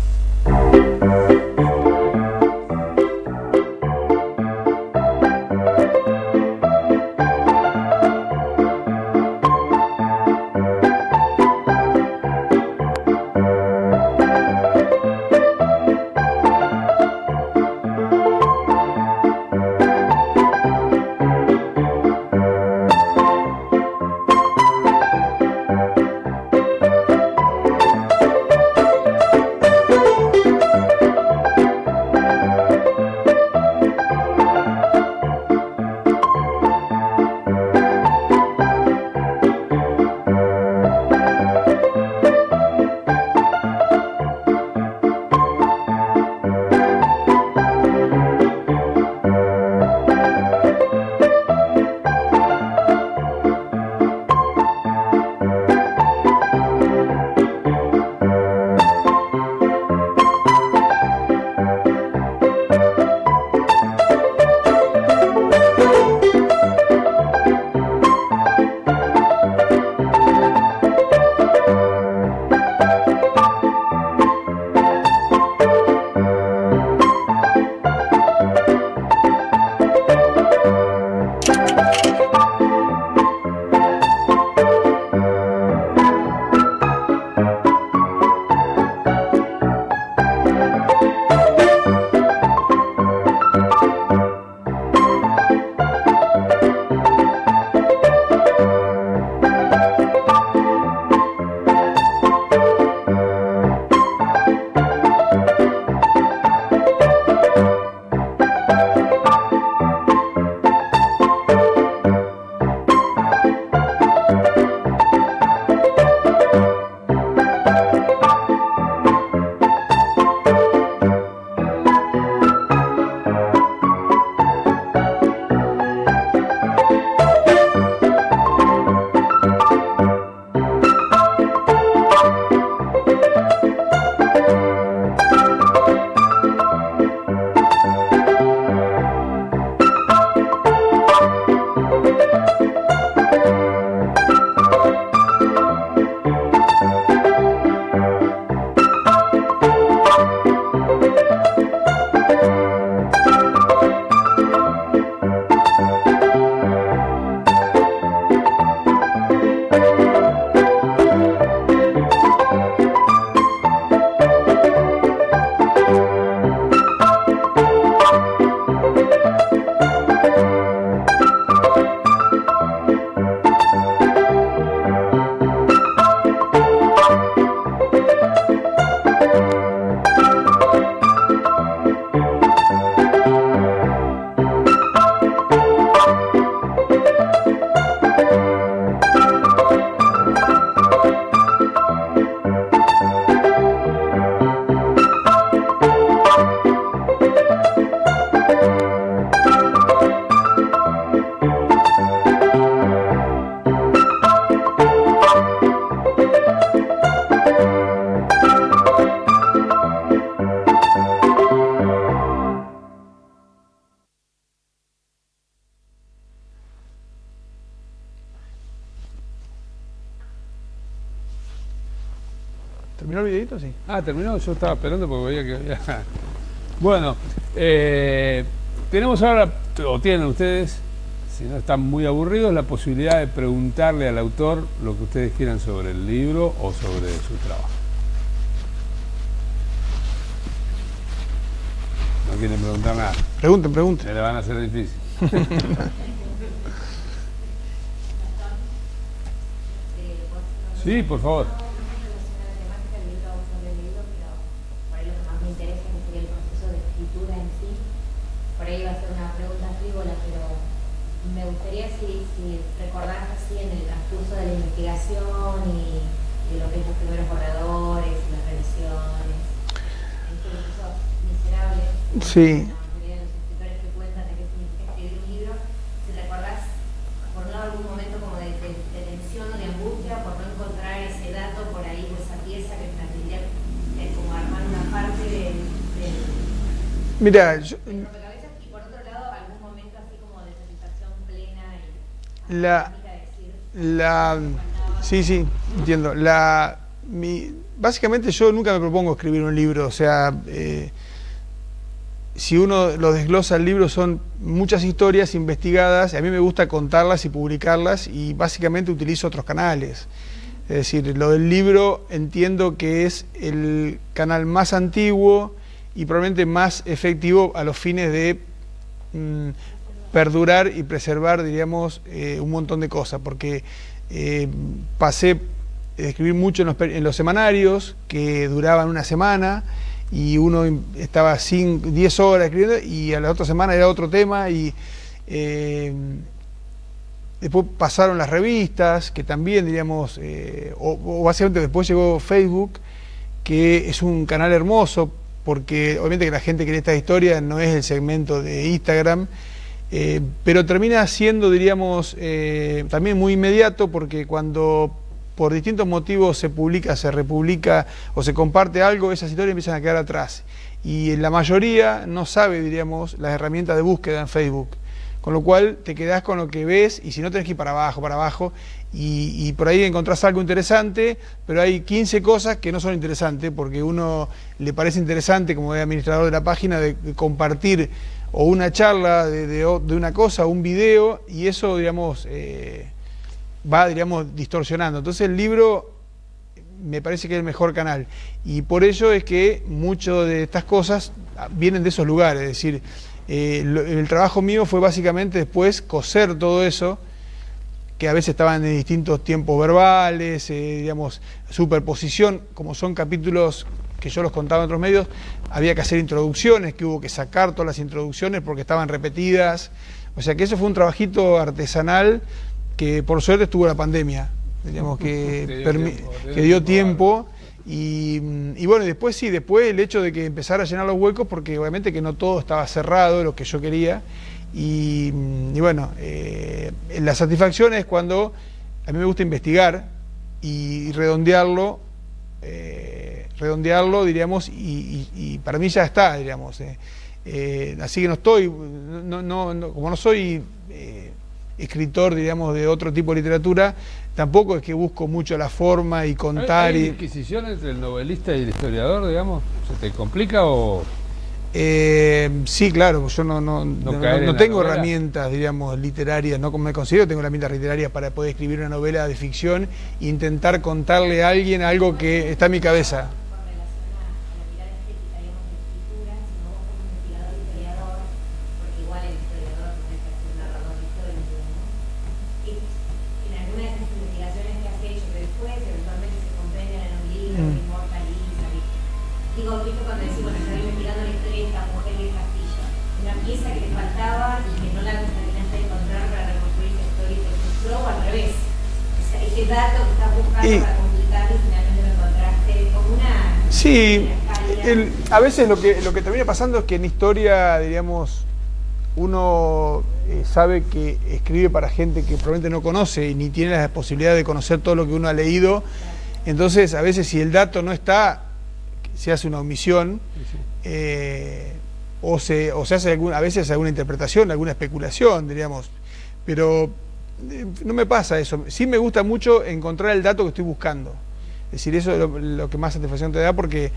¿Terminó el videito? Sí. Ah, terminó, yo estaba esperando porque veía que había... Bueno, tenemos ahora, o tienen ustedes, si no están muy aburridos, la posibilidad de preguntarle al autor lo que ustedes quieran sobre el libro o sobre su trabajo. No quieren preguntar nada. Pregunten, pregunten. Se le van a hacer difícil. Sí, por favor. Por ahí va a ser una pregunta frívola, pero me gustaría si recordás así en el transcurso de la investigación y lo que es los primeros borradores, las revisiones, en este proceso miserable, Sí. la mayoría de los escritores que cuentan de qué significa escribir un libro, si recordás por un lado algún momento como de tensión o de angustia por no encontrar ese dato por ahí o esa pieza que permitiría como armar una parte de Mira, yo, sí, entiendo. Básicamente yo nunca me propongo escribir un libro, o sea, si uno lo desglosa el libro son muchas historias investigadas, y a mí me gusta contarlas y publicarlas y básicamente utilizo otros canales. Es decir, lo del libro entiendo que es el canal más antiguo y probablemente más efectivo a los fines de perdurar y preservar, diríamos, un montón de cosas, porque pasé a escribir mucho en los semanarios que duraban una semana y uno estaba 10 horas escribiendo y a la otra semana era otro tema y después pasaron las revistas que también, diríamos, o básicamente después llegó Facebook, que es un canal hermoso porque obviamente que la gente que lee esta historia no es el segmento de Instagram, pero termina siendo, diríamos, también muy inmediato porque cuando por distintos motivos se publica, se republica o se comparte algo, esas historias empiezan a quedar atrás. Y la mayoría no sabe, diríamos, las herramientas de búsqueda en Facebook. Con lo cual te quedás con lo que ves y si no tenés que ir para abajo, y por ahí encontrás algo interesante, pero hay 15 cosas que no son interesantes porque uno le parece interesante como administrador de la página de compartir o una charla de una cosa, o un video, y eso, digamos, va, digamos, distorsionando. Entonces el libro me parece que es el mejor canal, y por ello es que muchas de estas cosas vienen de esos lugares, es decir, el trabajo mío fue básicamente después coser todo eso, que a veces estaban en distintos tiempos verbales, digamos, superposición, como son capítulos que yo los contaba en otros medios, había que hacer introducciones, que hubo que sacar todas las introducciones porque estaban repetidas, o sea que eso fue un trabajito artesanal que por suerte estuvo la pandemia, digamos, que dio tiempo. Y bueno, después sí, después el hecho de que empezara a llenar los huecos, porque obviamente que no todo estaba cerrado, lo que yo quería, y bueno, la satisfacción es cuando a mí me gusta investigar y redondearlo, diríamos, y para mí ya está, diríamos, así que no estoy, como no soy escritor, diríamos, de otro tipo de literatura, tampoco es que busco mucho la forma y contar. ¿Hay disquisición entre el novelista y el historiador, digamos? ¿Se te complica o...? Sí, claro, yo no tengo herramientas, digamos, literarias, no me considero que tengo herramientas literarias para poder escribir una novela de ficción e intentar contarle a alguien algo que está en mi cabeza. Sí, a veces lo que termina pasando es que en historia, diríamos, uno sabe que escribe para gente que probablemente no conoce y ni tiene la posibilidad de conocer todo lo que uno ha leído. Entonces, a veces si el dato no está, se hace una omisión, o se hace a veces alguna interpretación, alguna especulación, diríamos. Pero no me pasa eso. Sí me gusta mucho encontrar el dato que estoy buscando. Es decir, eso es lo que más satisfacción te da, porque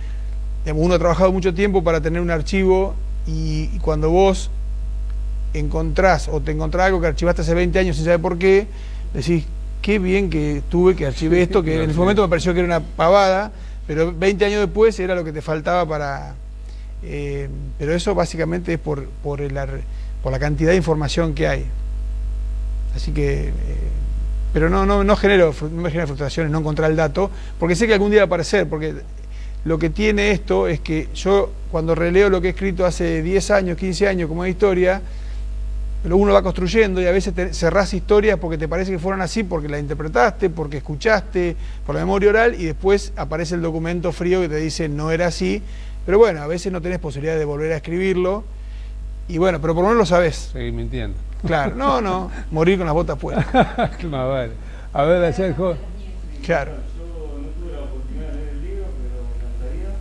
digamos, uno ha trabajado mucho tiempo para tener un archivo y cuando vos encontrás o te encontrás algo que archivaste hace 20 años sin saber por qué, decís, qué bien que tuve que archivé esto, que en ese momento me pareció que era una pavada, pero 20 años después era lo que te faltaba para... pero eso básicamente es por la cantidad de información que hay. Así que... pero no me genera frustraciones no encontrar el dato, porque sé que algún día va a aparecer, porque lo que tiene esto es que yo cuando releo lo que he escrito hace 10 años, 15 años como historia, uno va construyendo y a veces cerrás historias porque te parece que fueron así, porque la interpretaste, porque escuchaste, por la memoria oral, y después aparece el documento frío que te dice no era así, pero bueno, a veces no tenés posibilidad de volver a escribirlo, y bueno, pero por lo menos lo sabés. Seguí mintiendo. Claro, no, morir con las botas puestas. Más vale. A ver, ayer, joven. Claro. Yo no tuve la oportunidad de leer el libro, pero me encantaría.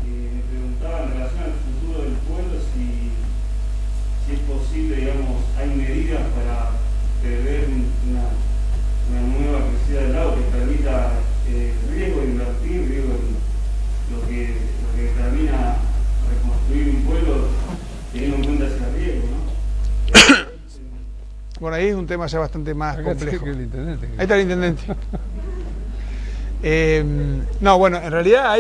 Me preguntaba en relación al futuro del pueblo si es posible, digamos, hay medidas para prever una nueva crecida del lago que permita riesgo de invertir, riesgo en lo que termina reconstruir un pueblo teniendo en cuenta ese riesgo, ¿no? Bueno, ahí es un tema ya bastante más complejo. Ahí está el intendente. No, bueno, en realidad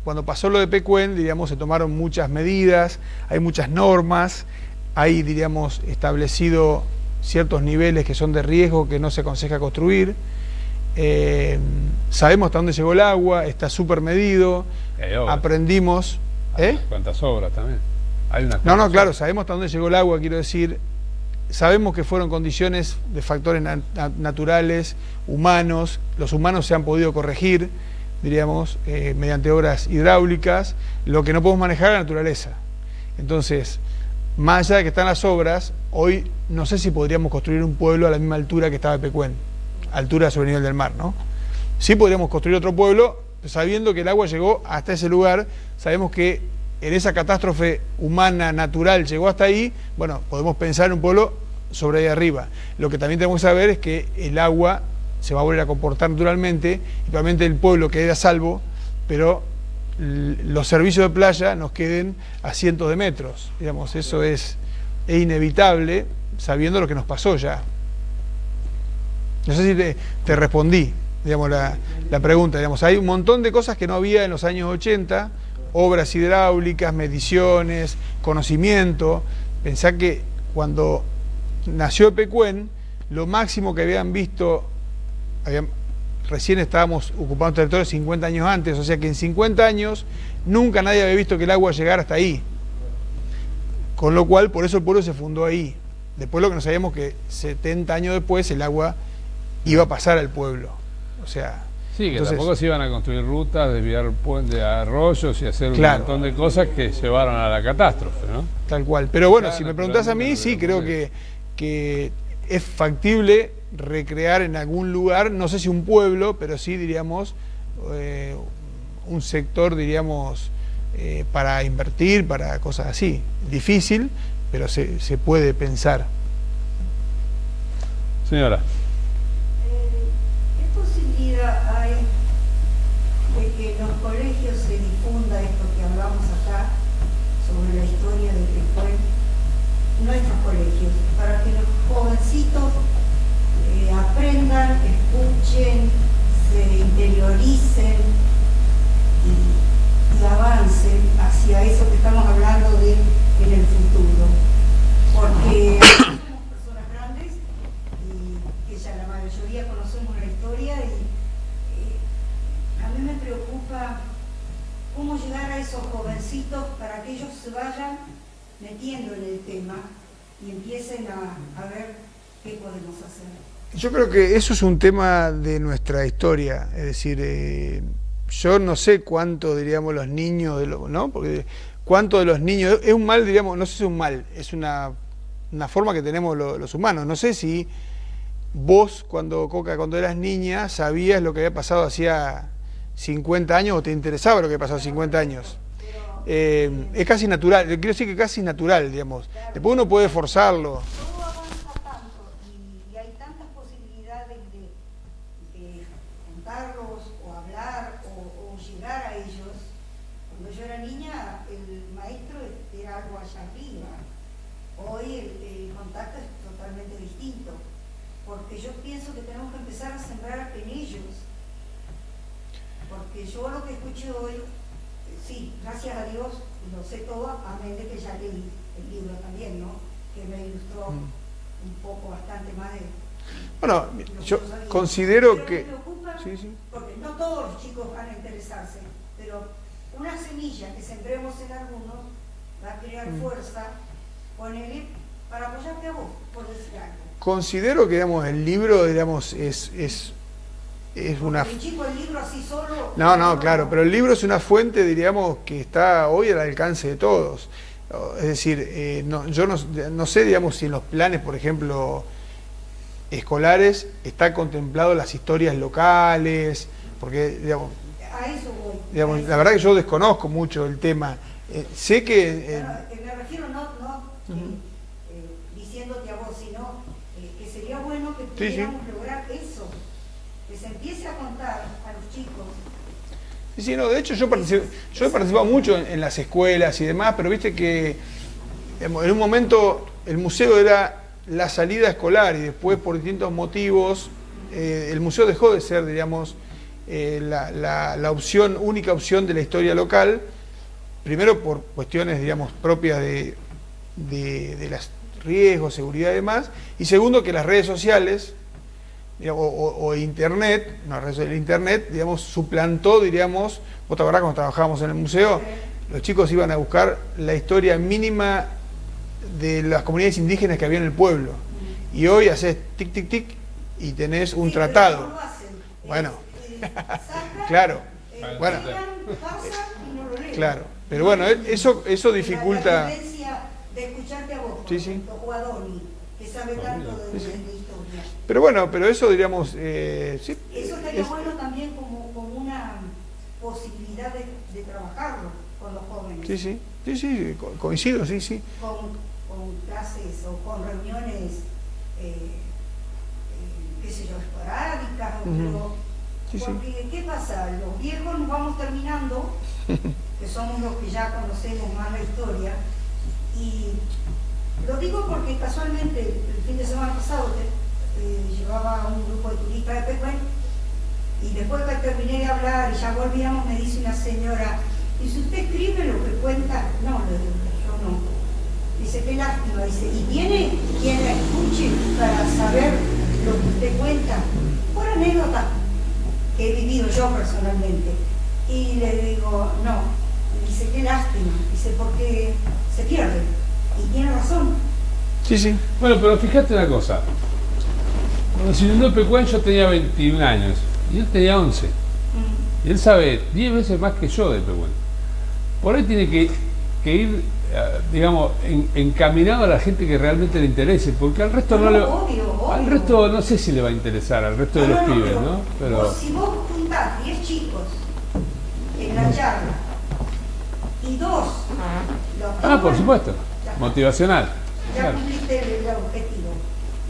cuando pasó lo de Pecuén, diríamos, se tomaron muchas medidas, hay muchas normas, hay, diríamos, establecido ciertos niveles que son de riesgo que no se aconseja construir. Sabemos hasta dónde llegó el agua, está súper medido, aprendimos... ¿Cuántas obras también? No, claro, sabemos hasta dónde llegó el agua, quiero decir, sabemos que fueron condiciones de factores naturales, humanos, los humanos se han podido corregir, diríamos, mediante obras hidráulicas, lo que no podemos manejar es la naturaleza. Entonces, más allá de que están las obras, hoy no sé si podríamos construir un pueblo a la misma altura que estaba Pecuén, altura sobre el nivel del mar, ¿no? Sí podríamos construir otro pueblo, sabiendo que el agua llegó hasta ese lugar, sabemos que en esa catástrofe humana, natural, llegó hasta ahí, bueno, podemos pensar en un pueblo sobre ahí arriba. Lo que también tenemos que saber es que el agua se va a volver a comportar naturalmente, y probablemente el pueblo quede a salvo, pero los servicios de playa nos queden a cientos de metros. Digamos, eso es inevitable, sabiendo lo que nos pasó ya. No sé si te respondí, digamos, la pregunta. Digamos, hay un montón de cosas que no había en los años 80, obras hidráulicas, mediciones, conocimiento. Pensá que cuando nació Pecuén, lo máximo que habían visto, recién estábamos ocupando territorio 50 años antes, o sea que en 50 años nunca nadie había visto que el agua llegara hasta ahí. Con lo cual, por eso el pueblo se fundó ahí. Después lo que no sabíamos que 70 años después el agua iba a pasar al pueblo. O sea... Sí, que entonces, tampoco se iban a construir rutas, desviar puentes, arroyos y hacer un montón de cosas que llevaron a la catástrofe, ¿no? Tal cual. Pero bueno, si me preguntás a mí, sí, creo que es factible recrear en algún lugar, no sé si un pueblo, pero sí, diríamos, un sector, diríamos, para invertir, para cosas así. Difícil, pero se puede pensar. Señora. ¿Qué posibilidad hay de que en los colegios se difunda esto que hablamos para que ellos se vayan metiendo en el tema y empiecen a ver qué podemos hacer. Yo creo que eso es un tema de nuestra historia, es decir, yo no sé cuánto, diríamos, los niños, ¿no? Porque cuánto de los niños, es un mal, diríamos, no sé si es un mal, es una forma que tenemos los humanos. No sé si vos, Coca, cuando eras niña, sabías lo que había pasado hacía 50 años o te interesaba lo que había pasado 50 años. Es casi natural, quiero decir que casi natural, digamos. Después uno puede forzarlo. Todo avanza tanto y hay tantas posibilidades de contarlos o hablar o llegar a ellos. Cuando yo era niña, el maestro era algo allá arriba. Hoy el contacto es totalmente distinto, porque yo pienso que tenemos que empezar a sembrar en ellos. Porque yo lo que escuché hoy, sí, gracias a Dios, lo sé todo, amén de que ya leí el libro también, ¿no? Que me ilustró un poco bastante más de... Bueno, yo considero que... Me preocupa, sí, sí. porque no todos los chicos van a interesarse, pero una semilla que sembremos en algunos va a crear fuerza, ponele, para apoyarte a vos, por decir algo. Considero que, digamos, el libro, digamos, es una... El chico, el libro así solo... No, claro, pero el libro es una fuente, diríamos, que está hoy al alcance de todos. Es decir, yo no sé, digamos, si en los planes, por ejemplo, escolares, está contemplado las historias locales, porque, digamos, a eso voy. Digamos, la verdad que yo desconozco mucho el tema. Sé que... me refiero no diciéndote a vos, sino que sería bueno que pudiéramos lograr eso, que se empiece a contar a los chicos. Sí, no, de hecho yo he participado mucho en las escuelas y demás, pero viste que en un momento el museo era la salida escolar y después por distintos motivos el museo dejó de ser, digamos, la opción, única opción de la historia local, primero por cuestiones, digamos, propias de los riesgos, seguridad y demás, y segundo que las redes sociales o internet, no, el internet, digamos, suplantó, diríamos, vos te acordás cuando trabajábamos en el museo, los chicos iban a buscar la historia mínima de las comunidades indígenas que había en el pueblo, y hoy haces tic, tic, tic, y tenés un tratado. No lo hacen. Bueno, Saca, claro, bueno, pasa y no lo leen. claro, pero bueno, eso dificulta... La tendencia de escucharte a vos, por Sí, ejemplo, o a Doni, que sabe tanto de historia. Pero bueno, pero eso, diríamos, sí. Eso estaría bueno también como una posibilidad de trabajarlo con los jóvenes. Sí, coincido, sí. Con clases o con reuniones, qué sé yo, esporádicas, porque ¿qué pasa? Los viejos nos vamos terminando, que somos los que ya conocemos más la historia, y lo digo porque casualmente el fin de semana pasado llevaba a un grupo de turistas de Pecuén y después que terminé de hablar y ya volvíamos, me dice una señora, y si usted escribe lo que cuenta, no, le digo, yo no. Dice, qué lástima, dice, y viene quien la escuche para saber lo que usted cuenta, por anécdota que he vivido yo personalmente. Y le digo, no, dice, qué lástima, dice, porque se pierde, y tiene razón. Sí. Bueno, pero fíjate una cosa. Cuando se inundó Pecuén yo tenía 21 años y él tenía 11. Y él sabe 10 veces más que yo de Pecuén. Por ahí tiene que ir, digamos, encaminado a la gente que realmente le interese, porque al resto obvio. Al resto no sé si le va a interesar, al resto de los pibes, ¿no? Pero si vos juntás 10 chicos en la charla y 2 los por supuesto, motivacional. Ya Claro. cumpliste el objetivo.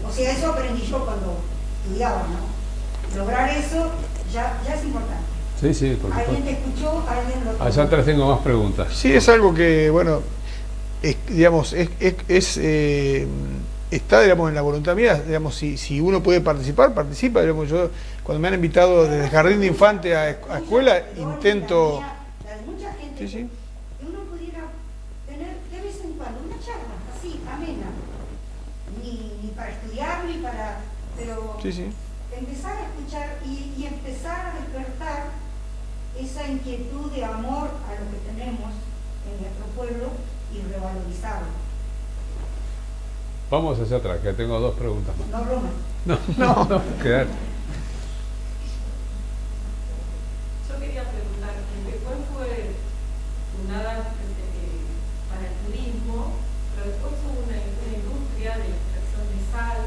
O sea, eso aprendí yo cuando estudiaba, ¿no? Lograr eso ya es importante. Sí, por supuesto. ¿Alguien te escuchó? ¿Alguien lo escuchó? Allá atrás tengo más preguntas. Sí, es algo que, bueno, digamos, está, digamos, en la voluntad mía, digamos, si uno puede participar, participa, digamos, yo cuando me han invitado desde jardín de infante a escuela, intento... La de mucha gente, Sí. que uno pudiera tener de vez en cuando una charla así, amena, ni para estudiar, ni para... pero empezar a escuchar y empezar a despertar esa inquietud de amor a lo que tenemos en nuestro pueblo y revalorizarlo. Vamos hacia atrás, que tengo dos preguntas más. No, Roma. No, quedar. Yo quería preguntar, ¿cuál fue fundada para el turismo, pero después hubo una industria de extracción de sal,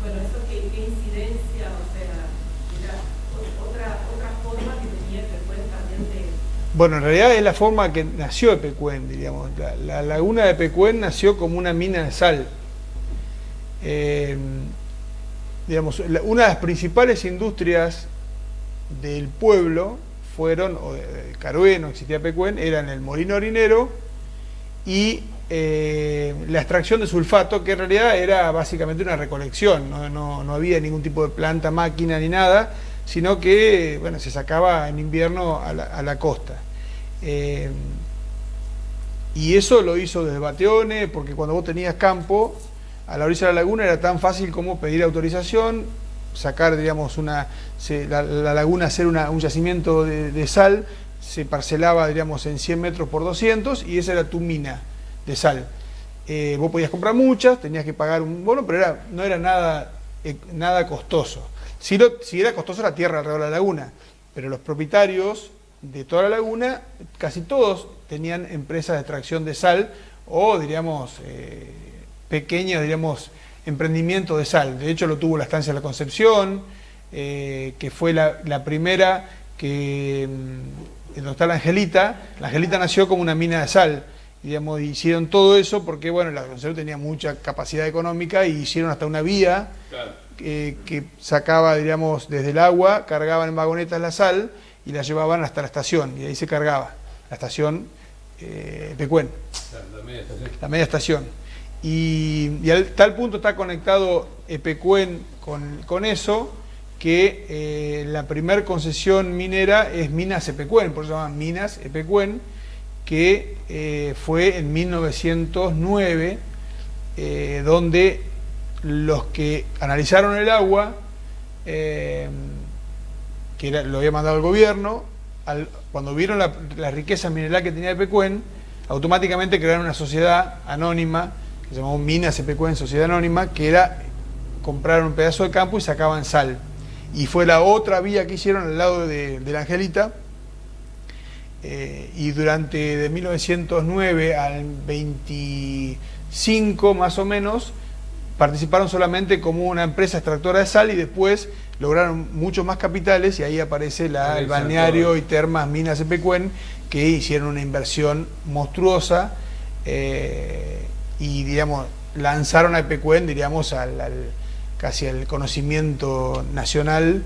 bueno, eso qué incidencia, o sea, era otra forma que tenía Epecuén también de... Bueno, en realidad es la forma que nació Epecuén, diríamos. La laguna de Epecuén nació como una mina de sal. Digamos, una de las principales industrias del pueblo fueron, o de Carué, no existía Epecuén, eran el molino harinero y la extracción de sulfato, que en realidad era básicamente una recolección, no había ningún tipo de planta, máquina ni nada, sino que bueno, se sacaba en invierno a la costa. Y eso lo hizo desde Bateone, porque cuando vos tenías campo, a la orilla de la laguna era tan fácil como pedir autorización, sacar, digamos, la laguna, hacer un yacimiento de sal, se parcelaba, digamos, en 100 metros por 200 y esa era tu mina de sal. Vos podías comprar muchas, tenías que pagar un bono, pero no era nada costoso. Sí era costoso la tierra alrededor de la laguna, pero los propietarios de toda la laguna, casi todos tenían empresas de extracción de sal o, diríamos, pequeños, diríamos, emprendimientos de sal. De hecho, lo tuvo la Estancia de la Concepción, que fue la primera donde está la Angelita. La Angelita nació como una mina de sal. Digamos, hicieron todo eso porque, bueno, la Concepción tenía mucha capacidad económica y hicieron hasta una vía que sacaba, diríamos, desde el agua, cargaban en vagonetas la sal y la llevaban hasta la estación, y ahí se cargaba, la estación Epecuén, la media estación. Y a tal punto está conectado Epecuén con eso, que la primer concesión minera es Minas Epecuén, por eso se llama Minas Epecuén, que fue en 1909, donde los que analizaron el agua, lo había mandado el gobierno, cuando vieron la riqueza mineral que tenía Epecuén, automáticamente crearon una sociedad anónima, que se llamó Minas Epecuén, Sociedad Anónima, que era comprar un pedazo de campo y sacaban sal. Y fue la otra vía que hicieron al lado de la Angelita, y durante de 1909 al 25 más o menos, participaron solamente como una empresa extractora de sal y después lograron muchos más capitales y ahí aparece el balneario y termas Minas Epecuén, que hicieron una inversión monstruosa y, digamos, lanzaron a Epecuén, diríamos, casi al conocimiento nacional,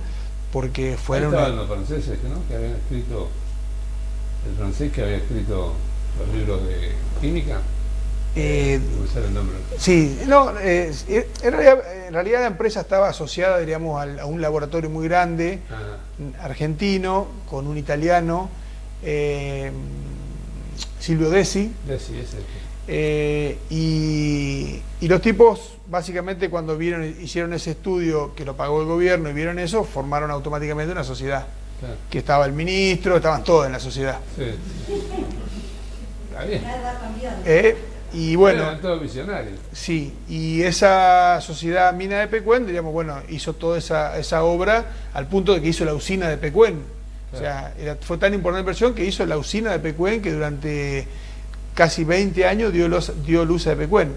porque fueron... Ahí estaban los franceses, ¿no? Que habían escrito, el francés que había escrito los libros de química. El nombre. Sí, no, en realidad la empresa estaba asociada, diríamos, a un laboratorio muy grande, argentino, con un italiano, Silvio Desi. Desi, ese. Y los tipos, básicamente, cuando hicieron ese estudio que lo pagó el gobierno y vieron eso, formaron automáticamente una sociedad. Claro. Que estaba el ministro, estaban todos en la sociedad. Sí. Está bien. Y bueno, eran todos visionarios. Sí, y esa sociedad Mina de Epecuén, diríamos, bueno, hizo toda esa obra al punto de que hizo la usina de Epecuén. Claro. O sea, fue tan importante la inversión que hizo la usina de Epecuén, que durante casi 20 años dio luz a Epecuén,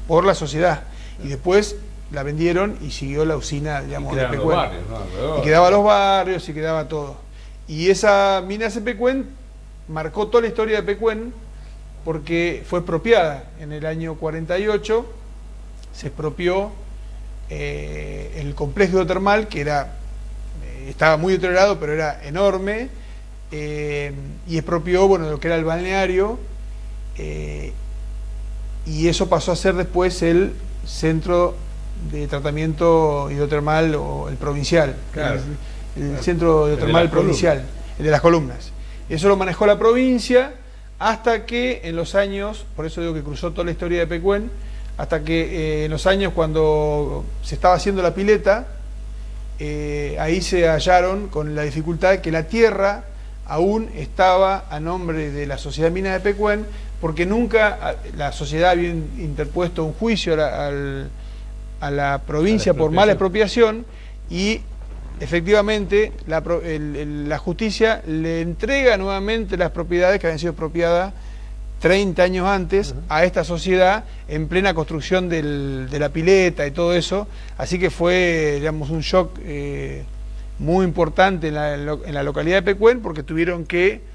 por la sociedad. Y después la vendieron y siguió la usina, digamos, de Epecuén. Barrios, ¿no? Y quedaba los barrios y quedaba todo. Y esa Minas Epecuén marcó toda la historia de Epecuén, porque fue expropiada en el año 48, se expropió el complejo hidrotermal, que estaba muy deteriorado, pero era enorme, y expropió, bueno, lo que era el balneario, y eso pasó a ser después el centro de tratamiento hidrotermal, o el provincial, claro. el centro hidrotermal provincial, el de las columnas. Eso lo manejó la provincia, hasta que en los años, por eso digo que cruzó toda la historia de Epecuén, hasta que en los años cuando se estaba haciendo la pileta, ahí se hallaron con la dificultad de que la tierra aún estaba a nombre de la Sociedad de Minas de Pecuén, porque nunca la sociedad había interpuesto un juicio a la provincia por mala expropiación, y efectivamente la justicia le entrega nuevamente las propiedades que habían sido expropiadas 30 años antes a esta sociedad en plena construcción de la pileta y todo eso. Así que fue, digamos, un shock muy importante en la localidad de Pecuén, porque tuvieron que,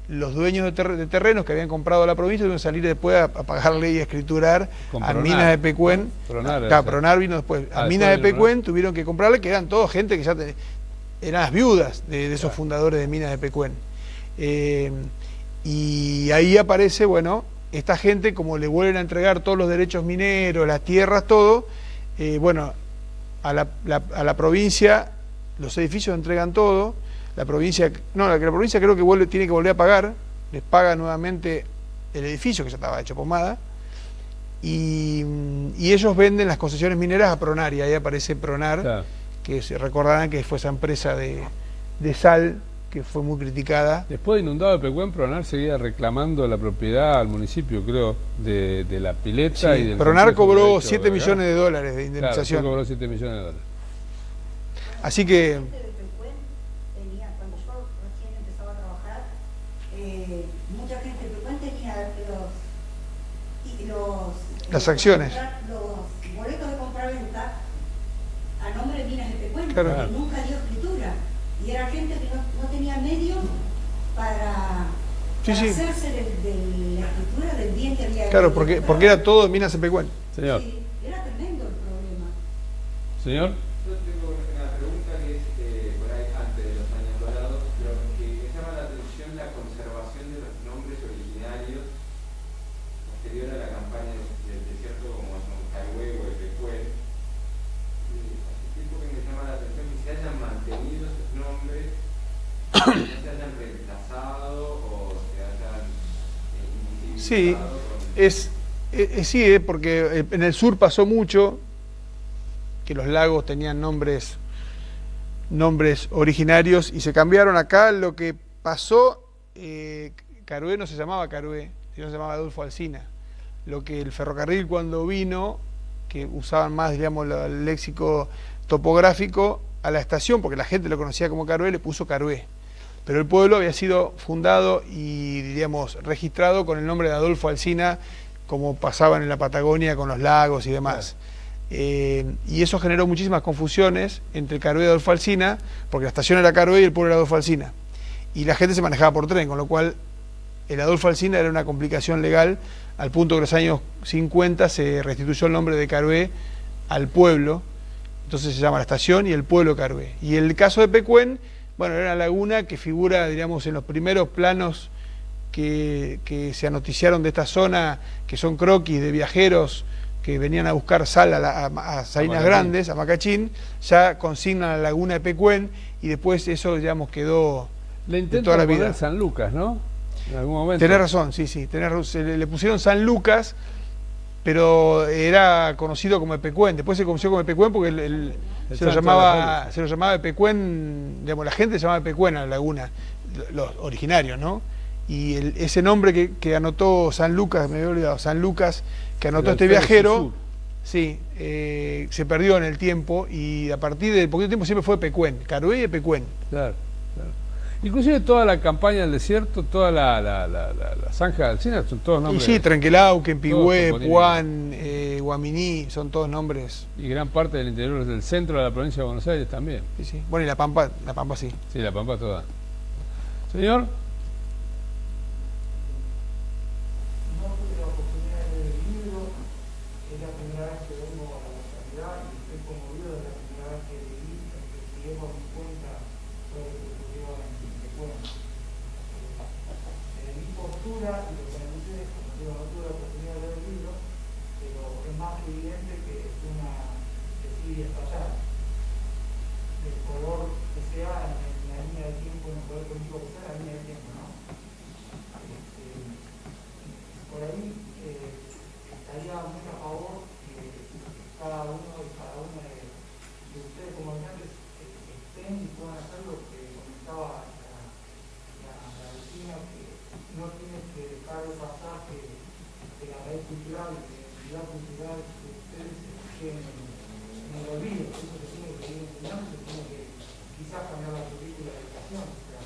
los dueños de terrenos que habían comprado la provincia, tuvieron que salir después a pagarle y a escriturar a Minas de Pecuén. Pronar vino después. A Minas de Pecuén tuvieron que comprarle, que eran todos gente que ya eran las viudas de esos fundadores de Minas de Pecuén. Y ahí aparece, bueno, esta gente, como le vuelven a entregar todos los derechos mineros, las tierras, todo, bueno, a la provincia los edificios entregan todo. La provincia creo que tiene que volver a pagar, les paga nuevamente el edificio que ya estaba hecho pomada, y ellos venden las concesiones mineras a Pronar, y ahí aparece Pronar, claro, que se recordarán que fue esa empresa de sal que fue muy criticada. Después de inundado de Pecuén, Pronar seguía reclamando la propiedad al municipio, creo, de la pileta. Sí, y del Pronar cobró 7 millones de dólares de indemnización. Claro, cobró 7 millones de dólares. Así que... mucha gente de Pecuén tenía las acciones, los boletos de compra-venta a nombre de Minas de Pecuén, claro, porque nunca dio escritura, y era gente que no tenía medios para hacerse de la escritura del bien que había. Claro, porque era todo Minas de Pecuén. Señor. Sí, era tremendo el problema. Señor. Yo tengo una pregunta que es por ahí antes de los años dorados, pero que me llama la atención la conservación de los nombres originarios posterior a la campaña del desierto, como son Carué o Pecuén. Hace tiempo que me llama la atención que se hayan mantenido esos nombres, que no se hayan reemplazado o se hayan invisibilizado. Sí, porque en el sur pasó mucho que los lagos tenían nombres originarios y se cambiaron. Acá lo que pasó, Carué no se llamaba Carué, sino se llamaba Adolfo Alsina. Lo que el ferrocarril, cuando vino, que usaban más, digamos, el léxico topográfico, a la estación, porque la gente lo conocía como Carué, le puso Carué. Pero el pueblo había sido fundado y, digamos, registrado con el nombre de Adolfo Alsina, como pasaban en la Patagonia con los lagos y demás. Y eso generó muchísimas confusiones entre Carué y Adolfo Alsina, porque la estación era Carué y el pueblo era Adolfo Alsina. Y la gente se manejaba por tren, con lo cual el Adolfo Alsina era una complicación legal, al punto que en los años 50 se restituyó el nombre de Carué al pueblo, entonces se llama la estación y el pueblo Carué. Y el caso de Pecuén, bueno, era una laguna que figura, digamos, en los primeros planos que se anoticiaron de esta zona, que son croquis de viajeros que venían a buscar sal a Salinas Grandes, a Macachín, ya consignan la laguna de Pecuén, y después eso, digamos, quedó de toda la vida. Poner San Lucas, ¿no? En algún momento. Tenés razón, sí, tenés razón. Le pusieron San Lucas, pero era conocido como Epecuén. Después se conoció como Epecuén porque se lo llamaba Epecuén, digamos, la gente se llamaba Epecuén a la laguna, los originarios, ¿no? Y ese nombre que anotó San Lucas, me había olvidado, San Lucas, que anotó este viajero, sí, se perdió en el tiempo, y a partir de poquito tiempo siempre fue Pecuén, Carué y Pecuén. Claro, claro. Inclusive toda la campaña del desierto, toda la zanja del Alsina, son todos nombres. Y sí, Trenquelauquen, Pigüé, Puán, Guaminí, son todos nombres. Y gran parte del interior del centro de la provincia de Buenos Aires también. Sí, sí. Bueno, y La Pampa sí. Sí, La Pampa toda. Señor. raíz cultural, de identidad cultural de ustedes queden en el olvido. Eso que tiene que seguir enseñando, se tiene que quizás cambiar la currícula de educación. O sea,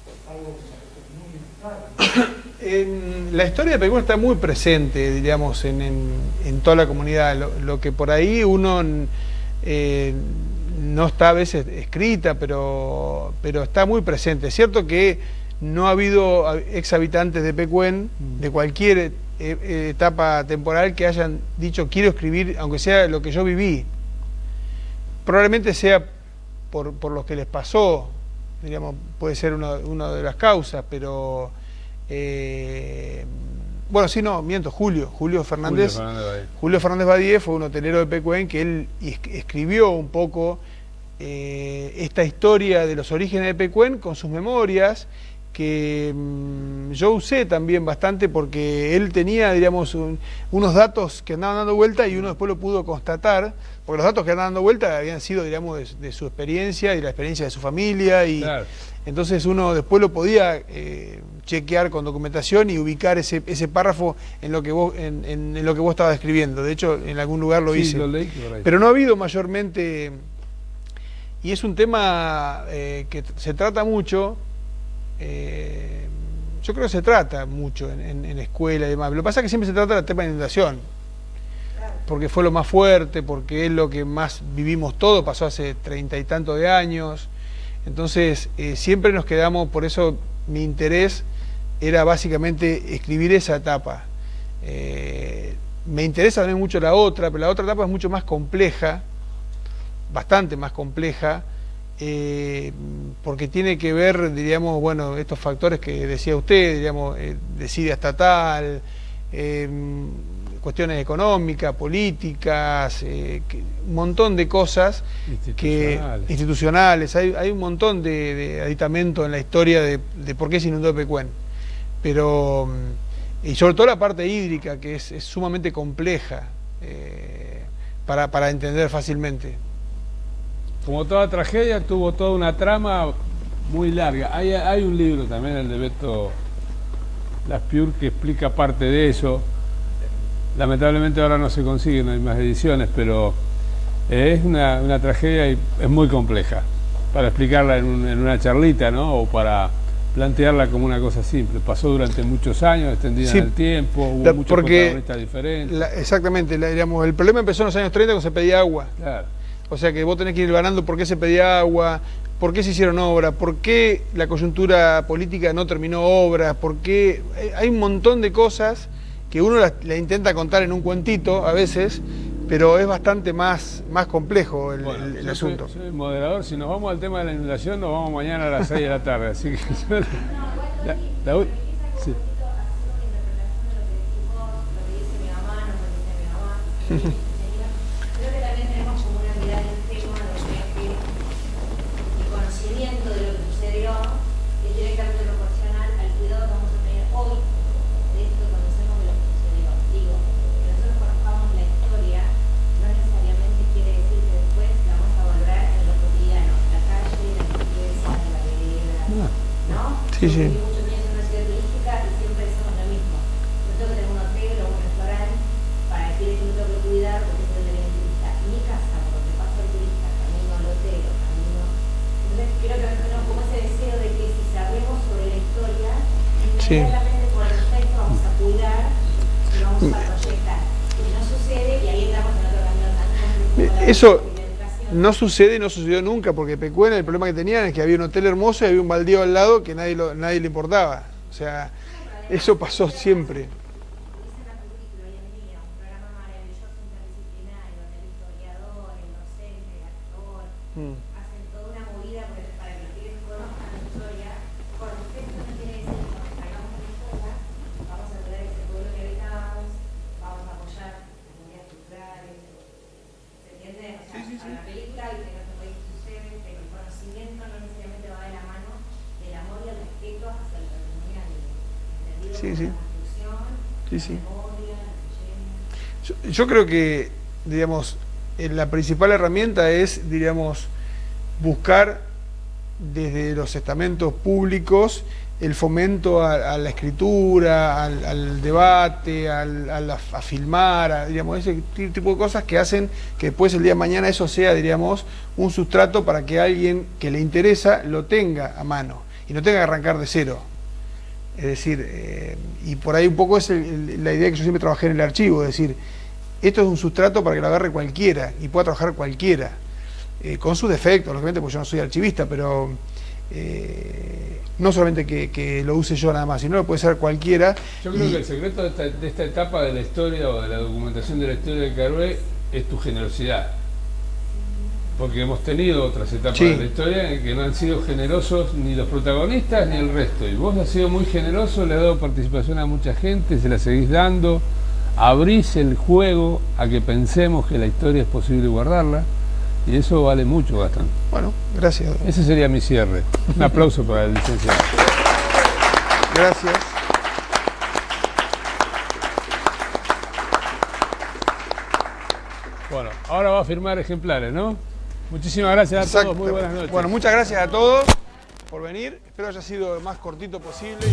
es algo muy necesario. La historia de Pecuén está muy presente, diríamos, en toda la comunidad. Lo que por ahí uno no está a veces escrita, pero está muy presente. Es cierto que no ha habido ex habitantes de Pecuén, de cualquier etapa temporal, que hayan dicho quiero escribir, aunque sea lo que yo viví. Probablemente sea por lo que les pasó, diríamos, puede ser una de las causas, pero bueno, sí, no, miento, Julio Fernández Badie fue un hotelero de Pecuén que él escribió un poco esta historia de los orígenes de Pecuén con sus memorias, que yo usé también bastante porque él tenía, diríamos, unos datos que andaban dando vuelta y uno después lo pudo constatar, porque los datos que andaban dando vuelta habían sido, digamos, de su experiencia y la experiencia de su familia, y claro. Entonces uno después lo podía chequear con documentación y ubicar ese párrafo en lo que vos en lo que vos estabas escribiendo. De hecho, en algún lugar lo hice. Lo leí por ahí. Pero no ha habido mayormente, y es un tema que se trata mucho. Yo creo que se trata mucho en escuela y demás. Lo que pasa es que siempre se trata del tema de inundación, porque fue lo más fuerte, porque es lo que más vivimos todo, pasó hace 30 y tantos de años. Entonces siempre nos quedamos, por eso mi interés era básicamente escribir esa etapa. Me interesa también mucho la otra, pero la otra etapa es mucho más compleja, bastante más compleja, porque tiene que ver, diríamos, bueno, estos factores que decía usted, diríamos, desidia estatal, cuestiones económicas, políticas, un montón de cosas institucionales. Hay un montón de aditamentos en la historia de por qué se inundó Pecuén, pero y sobre todo la parte hídrica, que es sumamente compleja para entender fácilmente. Como toda tragedia, tuvo toda una trama muy larga. Hay un libro también, el de Beto Laspiur, que explica parte de eso. Lamentablemente ahora no se consigue, no hay más ediciones, pero es una tragedia y es muy compleja para explicarla en una charlita, ¿no? O para plantearla como una cosa simple. Pasó durante muchos años, extendida en el tiempo, hubo muchos protagonistas diferentes. Exactamente, digamos, el problema empezó en los años 30 cuando se pedía agua. Claro. O sea que vos tenés que ir ganando por qué se pedía agua, por qué se hicieron obras, por qué la coyuntura política no terminó obras, por qué... Hay un montón de cosas que uno la intenta contar en un cuentito a veces, pero es bastante más complejo el asunto. Soy moderador, si nos vamos al tema de la inundación, nos vamos mañana a las 6 de la tarde, así que... Sí. Sí, sí. Muchos niños en una ciudad turística y siempre decimos lo mismo. No tengo que tener un hotel o un restaurante para decir que no tengo que cuidar porque se lo tengo turista. Mi casa, por donde paso el turista, camino al hotel o camino. Entonces creo que tenemos como ese deseo de que si sabemos sobre la historia, inmediatamente por defecto vamos a cuidar y vamos a proyectar. Y no sucede y ahí entramos en otro camino tan complejo. Eso no sucede y no sucedió nunca, porque Pecuén, el problema que tenían es que había un hotel hermoso y había un baldío al lado que nadie le importaba. O sea, eso pasó siempre. Hacen toda una movida para que los pibes conozcan la historia. Por defecto no quiere decir que cuando salgamos de la historia vamos a traer ese pueblo que habitamos, vamos a apoyar las comunidades culturales. ¿Se entiende? O sea, para la película y que en nuestro país sucede, pero el conocimiento no necesariamente va de la mano del amor y el respeto hacia el patrimonio entendido como la construcción, la memoria, la leyenda. Yo creo que, digamos, la principal herramienta es, diríamos, buscar desde los estamentos públicos el fomento a la escritura, al debate, a filmar, digamos, ese tipo de cosas que hacen que después el día de mañana eso sea, diríamos, un sustrato para que alguien que le interesa lo tenga a mano y no tenga que arrancar de cero. Es decir, y por ahí un poco es la idea que yo siempre trabajé en el archivo, es decir, esto es un sustrato para que lo agarre cualquiera y pueda trabajar cualquiera, con sus defectos, lógicamente, porque yo no soy archivista, pero no solamente que lo use yo nada más, sino lo puede ser cualquiera. Yo creo que el secreto de esta etapa de la historia o de la documentación de la historia de Carué es tu generosidad. Porque hemos tenido otras etapas de la historia en que no han sido generosos ni los protagonistas ni el resto. Y vos has sido muy generoso, le has dado participación a mucha gente, se la seguís dando, abrís el juego a que pensemos que la historia es posible guardarla. Y eso vale mucho, Gastón. Bueno, gracias. Ese sería mi cierre. Un aplauso para el licenciado. Gracias. Bueno, ahora va a firmar ejemplares, ¿no? Muchísimas gracias a todos. Muy buenas noches. Bueno, muchas gracias a todos por venir. Espero haya sido lo más cortito posible.